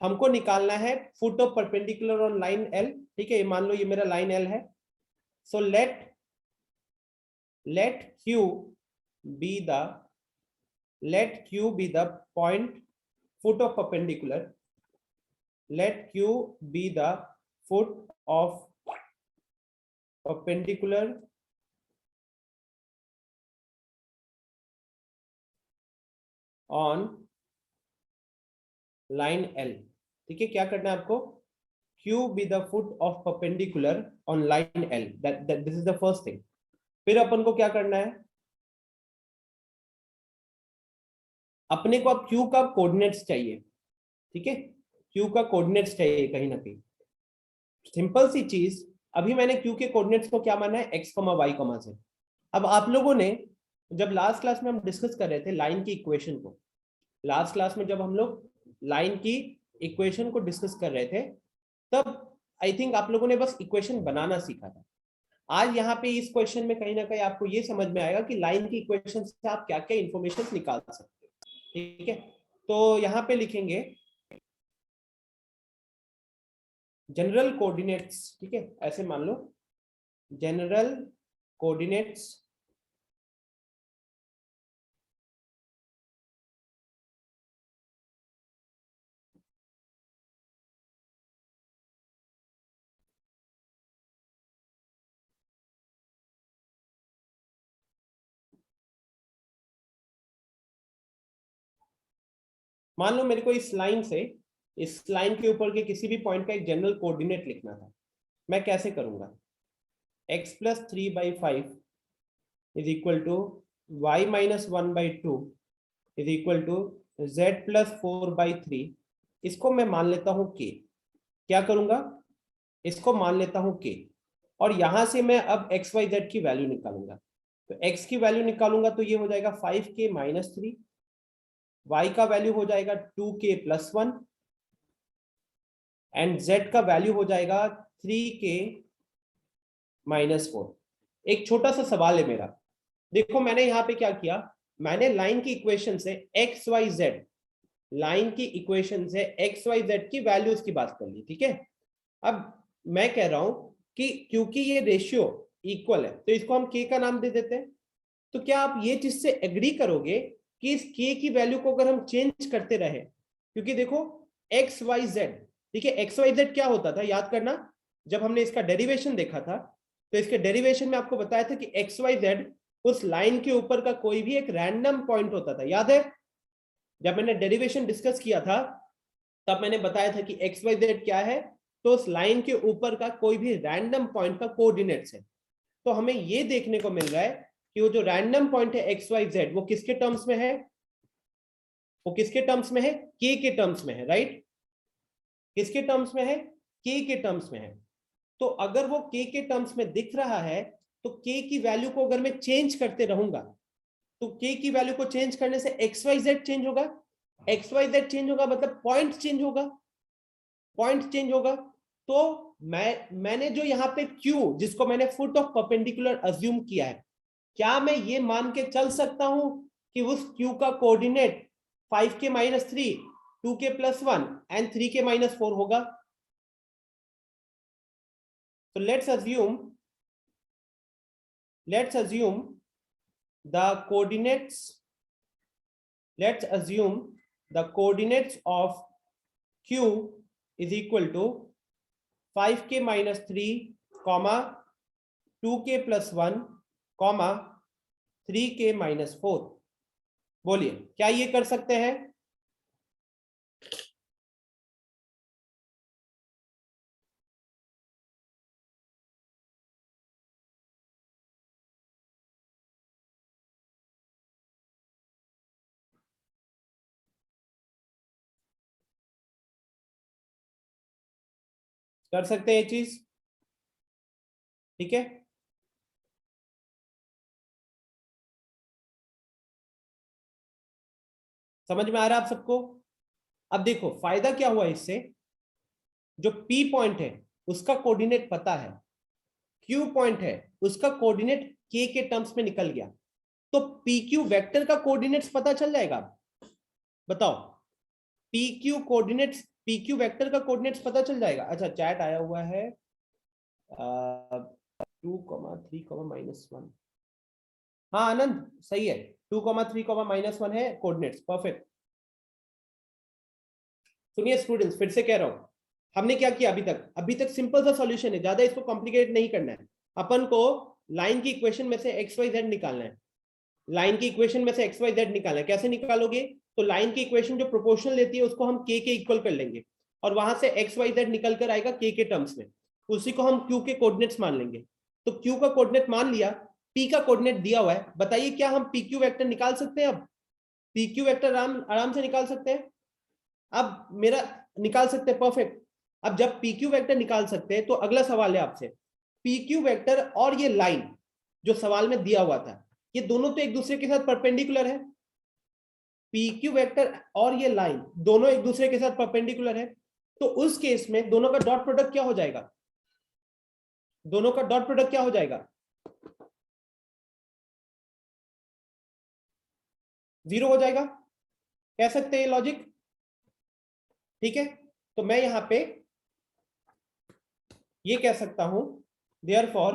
हमको निकालना है foot of perpendicular on line L. ठीक है, ये मान लो ये मेरा लाइन एल है। सो let q be the point foot of perpendicular. Let q be the foot of perpendicular on line L. ठीक है, क्या करना है आपको? q be the foot of perpendicular on line L. This is the first thing. फिर अपन को क्या करना है? अपने को अब q का कोऑर्डिनेट्स चाहिए। ठीक है, q का कोऑर्डिनेट्स चाहिए कहीं ना कहीं। सिंपल सी चीज, अभी मैंने q के कोऑर्डिनेट्स को क्या माना है? x, y, z। अब आप लोगों ने जब लास्ट क्लास में हम डिस्कस कर रहे थे लाइन की इक्वेशन को, लास्ट क्लास में जब हम लोग लाइन की इक्वेशन को डिस्कस कर रहे थे, तब आई थिंक आप लोगों ने बस इक्वेशन बनाना सीखा था। आज यहाँ पे इस क्वेश्चन में कहीं ना कहीं आपको ये समझ में आएगा कि लाइन की इक्वेशन से आप क्या क्या इंफॉर्मेशन निकाल सकते हो। ठीक है, तो यहाँ पे लिखेंगे जनरल कोऑर्डिनेट्स। ठीक है, ऐसे मान लो जनरल कोऑर्डिनेट्स मान लो मेरे को इस लाइन के ऊपर के किसी भी पॉइंट का एक जनरल कोऑर्डिनेट लिखना था। मैं कैसे करूंगा? x plus 3/5 is equal to y minus 1/2 is equal to z plus 4/3। इसको मैं मान लेता हूं k। क्या करूंगा, इसको मान लेता हूं k, और यहां से मैं अब एक्स वाई जेड की वैल्यू निकालूंगा। तो x की वैल्यू निकालूंगा तो ये हो जाएगा 5k माइनस 3, y का वैल्यू हो जाएगा 2k प्लस 1, एंड z का वैल्यू हो जाएगा 3k माइनस 4। एक छोटा सा सवाल है मेरा, देखो मैंने यहाँ पे क्या किया, मैंने लाइन की इक्वेशन से एक्स वाई जेड, लाइन की इक्वेशन से एक्स वाई जेड की वैल्यूज की बात कर ली, ठीक है। अब मैं कह रहा हूं कि क्योंकि ये रेशियो इक्वल है तो इसको हम के का नाम दे देते हैं। तो क्या आप ये चीज से एग्री करोगे कि इस के की वैल्यू को अगर हम चेंज करते रहे, क्योंकि देखो एक्स वाई जेड, ठीक है, एक्स वाई जेड क्या होता था याद करना, जब हमने इसका डेरिवेशन देखा था तो इसके डेरिवेशन में आपको बताया था कि एक्स वाई जेड उस लाइन के ऊपर का कोई भी एक रैंडम पॉइंट होता था, याद है। जब मैंने डेरिवेशन डिस्कस किया था तब मैंने बताया था कि एक्स वाई जेड क्या है, तो उस लाइन के ऊपर का कोई भी रैंडम पॉइंट का कोऑर्डिनेट्स है। तो हमें ये देखने को मिल रहा है कि वो जो रैंडम पॉइंट है एक्स वाई जेड वो किसके टर्म्स में है, वो किसके टर्म्स में है, के के टर्म्स में है, राइट। किसके टर्म्स में है, के के टर्म्स में है। तो अगर वो के के टर्म्स में दिख रहा है तो के की वैल्यू को अगर मैं चेंज करते रहूंगा तो के की वैल्यू को चेंज करने से एक्स वाई जेड चेंज होगा, एक्स वाई जेड चेंज होगा मतलब पॉइंट चेंज होगा, पॉइंट चेंज होगा। तो मैंने जो यहाँ पे Q जिसको मैंने फुट ऑफ परपेंडिकुलर अज्यूम किया है, क्या मैं ये मान के चल सकता हूं कि उस Q का coordinate 5k minus 3, 2k plus 1 and 3k minus 4 होगा। तो let's assume the coordinates, let's assume the coordinates of Q is equal to 5k minus 3 comma 2k plus 1 comma 3k minus 4। बोलिए क्या ये कर सकते हैं, कर सकते हैं ये चीज, ठीक है। समझ में आ रहा है आप सबको। अब देखो फायदा क्या हुआ इससे, जो P पॉइंट है उसका कोऑर्डिनेट पता है, Q पॉइंट है उसका कोऑर्डिनेट K के टर्म्स में निकल गया, तो PQ वेक्टर का कोऑर्डिनेट्स पता चल जाएगा। बताओ PQ कोऑर्डिनेट्स, PQ वेक्टर का कोऑर्डिनेट्स पता चल जाएगा। अच्छा चैट आया हुआ है 2,3,-1। हाँ आनंद सही है, 2,3,-1 है कोऑर्डिनेट्स, परफेक्ट। सुनिए स्टूडेंट्स फिर से कह रहा हूं, हमने क्या किया अभी तक सिंपल सा सॉल्यूशन है, ज्यादा इसको कॉम्प्लिकेट नहीं करना है। अपन को लाइन की इक्वेशन में से एक्स वाई जेड निकालना है, लाइन की इक्वेशन में से एक्स वाई जेड निकालना है। कैसे निकालोगे, तो लाइन की इक्वेशन जो प्रोपोर्शनल लेती है उसको हम के इक्वल कर लेंगे और वहां से एक्स वाई जेड निकल कर आएगा के टर्म्स में, उसी को हम क्यू के कोऑर्डिनेट्स मान लेंगे। तो क्यू का कोऑर्डिनेट मान लिया, पी का कोऑर्डिनेट दिया हुआ है, बताइए क्या हम पी क्यू वेक्टर निकाल सकते हैं। अब पी क्यू वेक्टर आराम से निकाल सकते हैं। अब मेरा निकाल सकते हैं, परफेक्ट। अब जब पी क्यू वेक्टर निकाल सकते हैं तो अगला सवाल है आपसे, पी क्यू वेक्टर और ये लाइन जो सवाल में दिया हुआ था ये दोनों तो एक दूसरे के साथ परपेंडिकुलर है, पी क्यू वेक्टर और ये लाइन दोनों एक दूसरे के साथ परपेंडिकुलर है। तो उस केस में दोनों का डॉट प्रोडक्ट क्या हो जाएगा, दोनों का डॉट प्रोडक्ट क्या हो जाएगा, 0 हो जाएगा। कह सकते हैं लॉजिक, ठीक है। तो मैं यहां पे ये कह सकता हूं therefore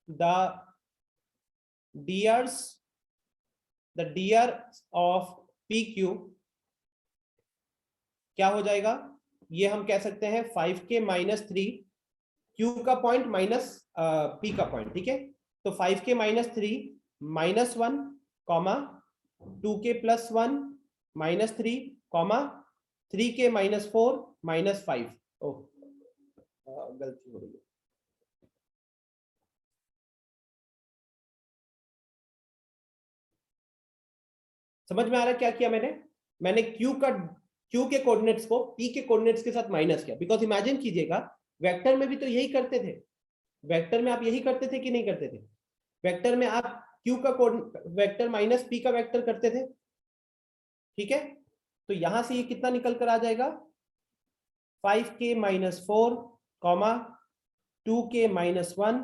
the dr of pq क्या हो जाएगा, ये हम कह सकते हैं 5k माइनस 3, q का पॉइंट माइनस p का पॉइंट, ठीक है। तो 5k minus 3 minus 1 comma 2k plus 1 minus 3 comma 3k minus 4 minus 5। ओह गलती हो रही है, समझ में आ रहा है क्या किया मैंने। मैंने क्यू के कोऑर्डिनेट्स को पी के कोऑर्डिनेट्स के साथ माइनस किया, बिकॉज इमेजिन कीजिएगा वेक्टर में भी तो यही करते थे, वेक्टर में आप यही करते थे कि नहीं करते थे? वेक्टर में आप क्यू का वेक्टर माइनस पी का वेक्टर करते थे, ठीक है? तो यहां से ये कितना निकल कर आ जाएगा, 5k - 4, 2k - 1,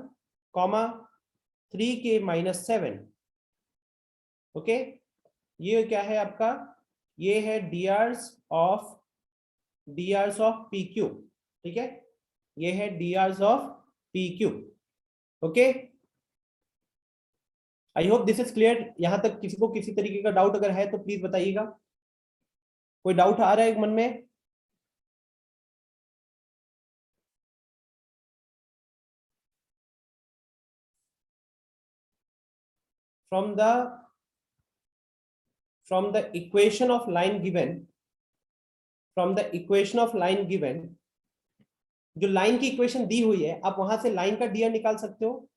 3k - 7। ओके, ये क्या है आपका, ये है drs ऑफ PQ, ठीक है? ये है drs of PQ। Okay, I hope this is clear. यहां तक किसी को किसी तरीके का डाउट अगर है तो प्लीज बताइएगा। कोई डाउट आ रहा है मन में? from the equation of line given, जो लाइन की इक्वेशन दी हुई है, आप वहां से लाइन का dr निकाल सकते हो।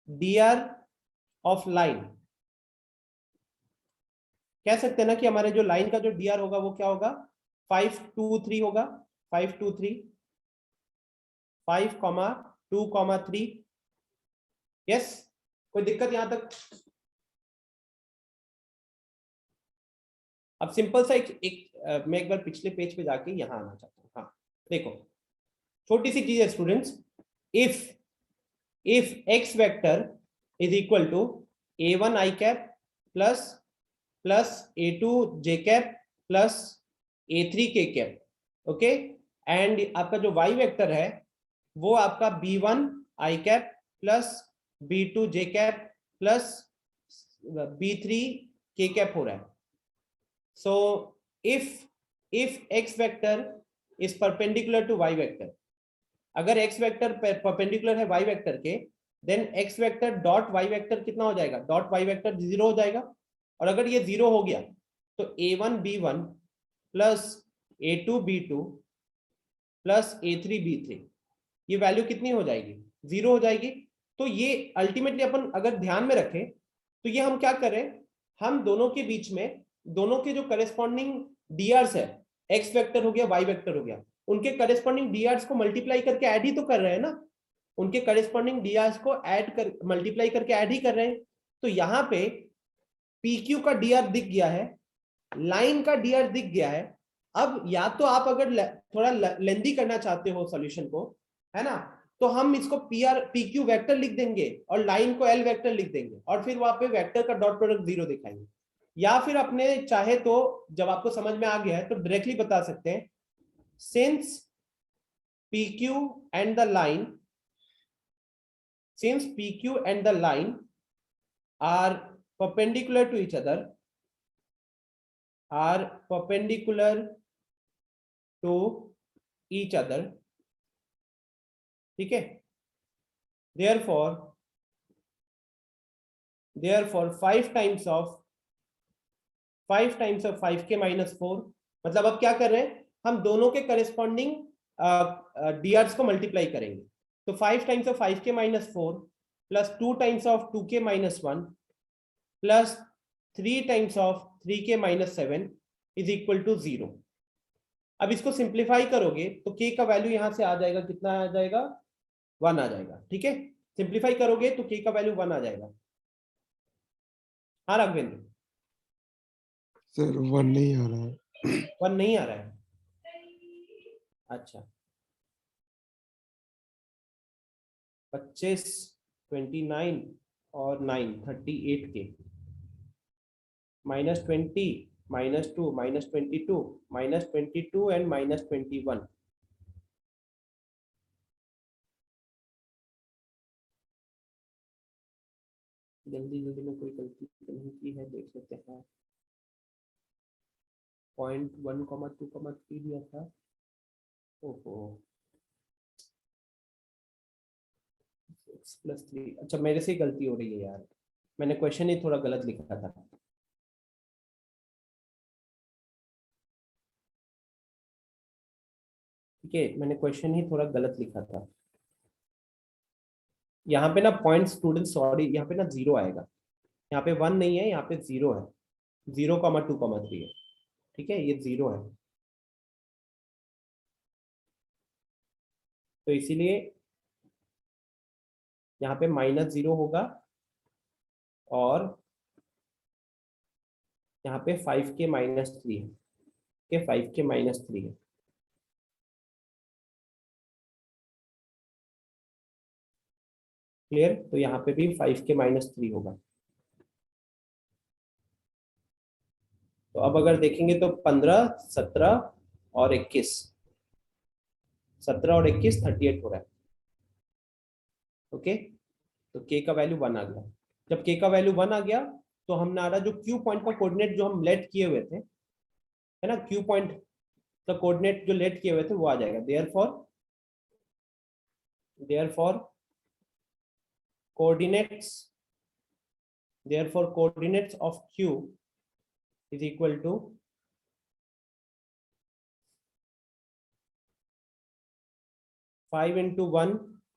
dr ऑफ लाइन कह सकते हैं ना कि हमारे जो लाइन का जो dr होगा वो क्या होगा, 5 2 3 होगा, 5 2 3, 5 2 3। यस, कोई दिक्कत यहां तक? अब सिंपल सा मैं एक बार पिछले पेज पे जाके यहां आना चाहता हूँ। हाँ देखो, छोटी सी चीज है students, if x vector is equal to a1 i cap plus a2 j cap plus a3 k cap, okay, and आपका जो y वेक्टर है वो आपका b1 i cap plus b2 j cap plus b3 k cap हो रहा है। So if x vector is perpendicular to y vector, अगर x vector perpendicular है y vector के, then x vector dot y vector कितना हो जाएगा, dot y vector 0 हो जाएगा। और अगर ये 0 हो गया तो a1 b1 plus a2 b2 plus a3 b3, ये वैल्यू कितनी हो जाएगी, 0 हो जाएगी। तो ये अल्टीमेटली अपन अगर ध्यान में रखें तो ये हम क्या करें, हम दोनों के बीच में दोनों के जो करेस्पॉन्डिंग डीआर्स है, एक्स वेक्टर हो गया वाई वेक्टर हो गया, उनके करेस्पॉन्डिंग डीआर्स को मल्टीप्लाई करके ऐड ही तो कर रहे हैं ना, उनके करेस्पॉन्डिंग डीआर्स को ऐड कर मल्टीप्लाई करके ऐड ही कर रहे हैं। तो यहाँ पे PQ का डीआर दिख गया है, लाइन का डीआर दिख गया है। अब या तो आप अगर थोड़ा लेंदी करना चाहते हो सॉल्यूशन को, है ना, तो हम इसको PQ वेक्टर लिख देंगे और लाइन को L वेक्टर लिख देंगे और फिर वहां पे वेक्टर का डॉट प्रोडक्ट 0 दिखाएंगे। या फिर अपने चाहे तो जब आपको समझ में आ गया है तो डायरेक्टली बता सकते हैं, since PQ and the line are perpendicular to each other, ठीक है, therefore 5 times of 5k - 4, मतलब अब क्या कर रहे हैं, हम दोनों के करेस्पॉन्डिंग डीआर्स को मल्टीप्लाई करेंगे। तो 5 times of 5k - 4 plus 2 times of 2k - 1 plus 3 times of 3k - 7 is equal to 0। अब इसको सिंप्लीफाई करोगे तो k का वैल्यू यहां से आ जाएगा, कितना आ जाएगा, 1 आ जाएगा। ठीक है, सिंप्लीफाई करोगे तो k का वैल्यू 1 आ जाएगा। हाँ राघवेंद्र सर 1 नहीं आ रहा है। 1 नहीं आ रहा है, अच्छा। 25 29 और 9 38 के -20 -2 -22 -22 एंड -21। जल्दी में कोई गलती नहीं की है, देख लेते हैं। 0.1, 2, 3 दिया था। ओहो, 6+3, अच्छा मेरे से ही गलती हो रही है यार, मैंने क्वेश्चन ही थोड़ा गलत लिखा था। ठीक है, मैंने क्वेश्चन ही थोड़ा गलत लिखा था। यहाँ पे ना पॉइंट स्टूडेंट सॉरी, यहाँ पे ना 0 आएगा, यहाँ पे 1 नहीं है, यहाँ पे 0 है, 0, 2, 3 है। ठीक है, ये 0 है, तो इसीलिए यहाँ पे -0 होगा और यहाँ पे 5k -3 है, के 5k -3 है। क्लियर? तो यहाँ पे भी 5k -3 होगा। तो अब अगर देखेंगे तो 15, 17 और 21, 17 और 21 38 हो रहा है। ओके, तो k का वैल्यू 1 आ गया। जब k का वैल्यू 1 आ गया तो हमारा जो Q पॉइंट का कोऑर्डिनेट जो हम लेट किए हुए थे, है ना, Q पॉइंट का कोऑर्डिनेट जो लेट किए हुए थे वो आ जाएगा। Therefore coordinates of Q is equal to 5 into 1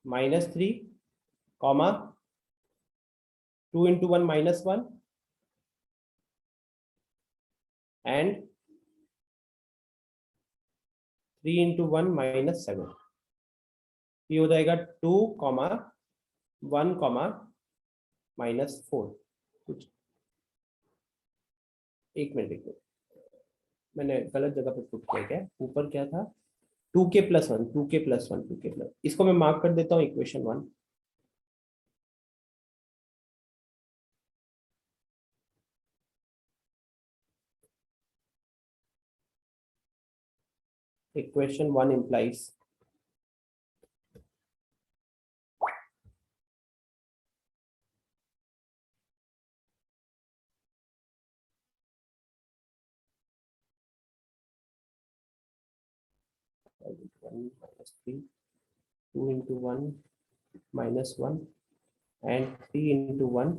-3, comma 2 into 1 -1 and 3 into 1 -7। ये हो जाएगा 2, 1, -4। कुछ एक मिनट देखो, मैंने गलत जगह पे पुट किया क्या, ऊपर क्या था, 2k + 1, 2k + 1, 2k +, इसको मैं मार्क कर देता हूँ equation 1। Equation 1 implies -1 -3, 2 into 1 -1 and 3 into 1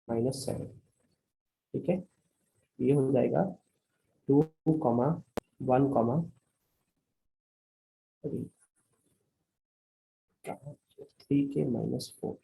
-7। ठीक है, ये हो जाएगा 2, 1, 3k -4।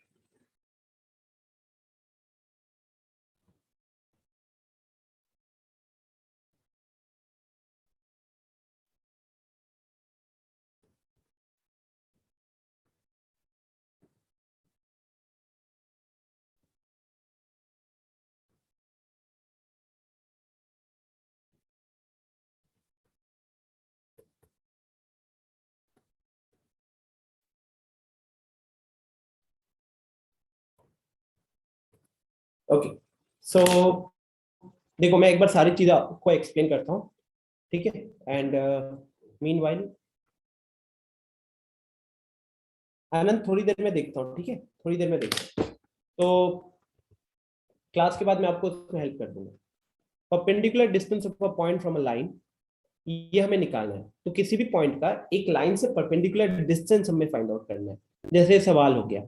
ओके, सो देखो मैं एक बार सारी चीजें आपको एक्सप्लेन करता हूँ, ठीक है, एंड मीनवाइल आनंद थोड़ी देर में देखता हूँ, ठीक है, थोड़ी देर में देखता हूँ, तो क्लास के बाद मैं आपको उसमें हेल्प कर दूंगा। Perpendicular distance of a point from a line, ये हमें निकालना है। तो किसी भी पॉइंट का एक लाइन से परपेंडिकुलर डिस्टेंस हमें फाइंड आउट करना है, जैसे सवाल हो गया।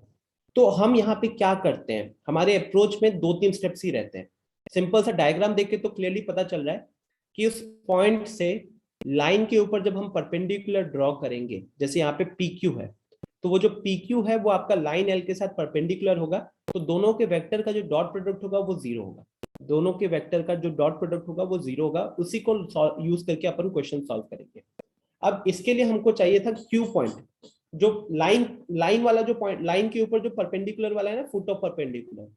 तो हम यहाँ पे क्या करते हैं, हमारे अप्रोच में 2-3 स्टेप्स ही रहते हैं। सिंपल सा डायग्राम देख के तो क्लियरली पता चल रहा है कि उस पॉइंट से लाइन के ऊपर जब हम परपेंडिकुलर ड्रॉ करेंगे, जैसे यहाँ पे PQ है, तो वो जो PQ है वो आपका लाइन L के साथ परपेंडिकुलर होगा, तो दोनों के वेक्टर का जो डॉट प्रोडक्ट होगा वो 0 होगा। दोनों के वेक्टर का जो डॉट प्रोडक्ट होगा वो 0 होगा। उसी को यूज करके अपन क्वेश्चन सॉल्व करेंगे। अब इसके लिए हमको चाहिए था Q पॉइंट, जो लाइन वाला जो पॉइंट, लाइन के ऊपर जो परपेंडिकुलर वाला है ना, फुट ऑफ परपेंडिकुलर,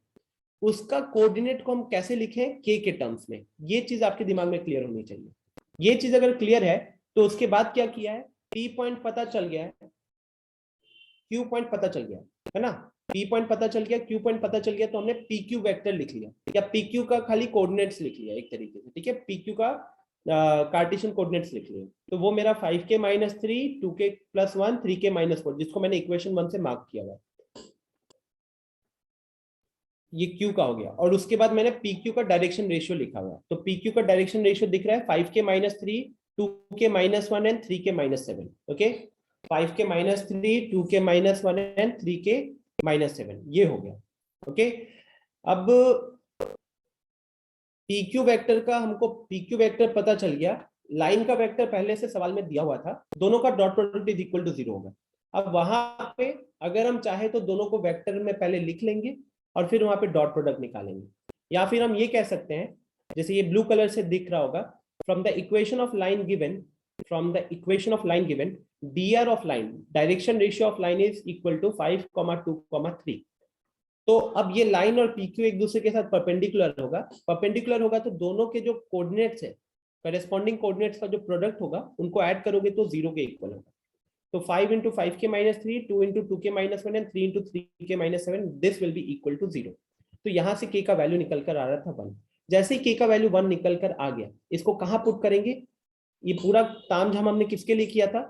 उसका कोऑर्डिनेट को हम कैसे लिखें K के टर्म्स में, ये चीज आपके दिमाग में क्लियर होनी चाहिए। ये चीज अगर क्लियर है तो उसके बाद क्या किया है, P पॉइंट पता चल गया है, Q पॉइंट पता चल गया है ना, P पॉइंट पता चल गया, Q पॉइंट पता चल गया, तो हमने PQ वेक्टर लिख लिया, या PQ का खाली कोऑर्डिनेट्स लिख लिया एक तरीके से, ठीक है, PQ का कार्टेशियन कोऑर्डिनेट्स लिख लिए। तो वो मेरा 5k -3, 2k + 1, 3k -4, जिसको मैंने इक्वेशन 1 से मार्क किया हुआ, ये Q का हो गया। और उसके बाद मैंने PQ का डायरेक्शन रेशियो लिखा हुआ, तो PQ का डायरेक्शन रेशियो दिख रहा है 5k -3, 2k -1 and 3k -7। Okay, 5k -3, 2k -1 and 3k -7, ये हो गया। ओके, अब PQ वेक्टर का हमको PQ वेक्टर पता चल गया, लाइन का वेक्टर पहले से सवाल में दिया हुआ था, दोनों का dot product is equal to 0 होगा। अब वहां पे अगर हम चाहे तो दोनों को वेक्टर में पहले लिख लेंगे और फिर वहां पे डॉट प्रोडक्ट निकालेंगे, या फिर हम ये कह सकते हैं, जैसे ये ब्लू कलर से दिख रहा होगा, from the equation of line given, dr of line, direction ratio of line is equal to 5,2,3. तो अब ये लाइन और PQ एक दूसरे के साथ परपेंडिकुलर होगा तो दोनों के जो कोऑर्डिनेट्स है, करेस्पॉन्डिंग कोऑर्डिनेट्स का जो प्रोडक्ट होगा उनको ऐड करोगे तो 0 के इक्वल होगा. तो 5 into 5k minus 3, 2 into 2k minus 1 and 3 into 3k minus 7, this will be equal to 0. तो यहाँ से k का वैल्यू निकल कर आ रहा था 1. जैसे ही k का वैल्यू 1 निकल कर आ गया, इसको कहाँ पुट करेंगे? ये पूरा तामझाम हमने किसके लिए किया था?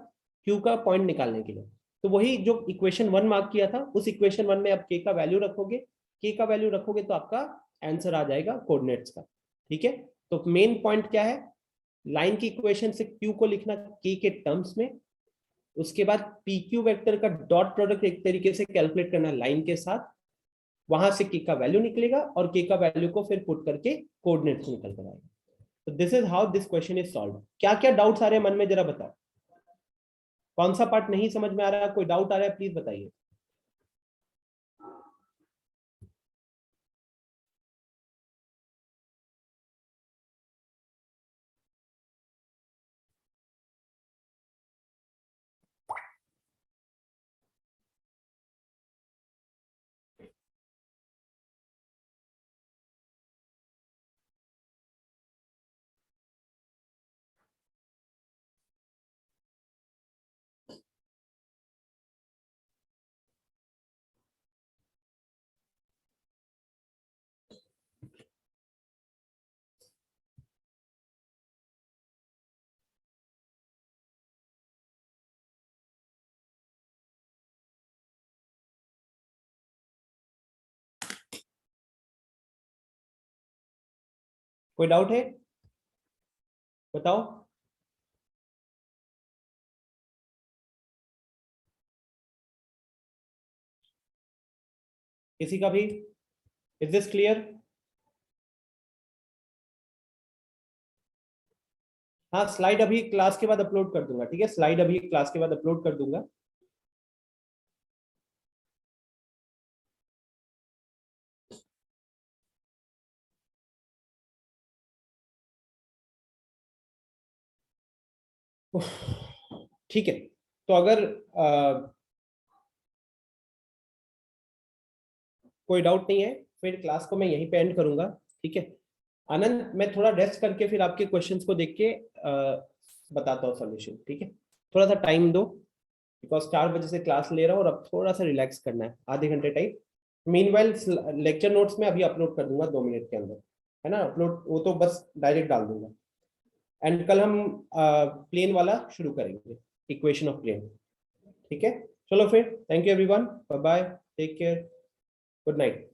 q का पॉइंट निकालने के लिए. तो वही जो इक्वेशन 1 मार्क किया था, उस इक्वेशन 1 में अब k का वैल्यू रखोगे, तो आपका आंसर आ जाएगा कोऑर्डिनेट्स का. ठीक है, तो मेन पॉइंट क्या है? लाइन की इक्वेशन से q को लिखना k के टर्म्स में, उसके बाद PQ वेक्टर का डॉट प्रोडक्ट एक तरीके से कैलकुलेट करना लाइन के साथ, वहां से k का वैल्यू निकलेगा और k का वैल्यू को फिर पुट करके कोऑर्डिनेट्स निकल कर आएगा. तो this is how this question is solved. क्या क्या डाउट्स आ रहे हैं मन में, जरा बताओ. कौन सा पार्ट नहीं समझ में आ रहा है? कोई डाउट आ रहा है प्लीज बताइए. कोई डाउट है? बताओ. किसी का भी? Is this clear? हाँ, स्लाइड अभी क्लास के बाद अपलोड कर दूंगा. ठीक है, स्लाइड अभी क्लास के बाद अपलोड कर दूंगा. ठीक है, तो अगर कोई डाउट नहीं है, फिर क्लास को मैं यहीं पे एंड करूंगा. ठीक है आनंद, मैं थोड़ा रेस्ट करके फिर आपके क्वेश्चंस को देख के बताता हूँ सॉल्यूशन. ठीक है, थोड़ा सा टाइम दो, बिकॉज 4 बजे से क्लास ले रहा हूँ और अब थोड़ा सा रिलैक्स करना है, आधे घंटे टाइम. मीनवाइल लेक्चर नोट्स में अभी अपलोड कर दूंगा 2 मिनट के अंदर, है ना. अपलोड वो तो बस डायरेक्ट डाल दूंगा. एंड कल हम प्लेन वाला शुरू करेंगे, इक्वेशन ऑफ प्लेन. ठीक है, चलो फिर, thank you everyone, bye bye, take care, good night.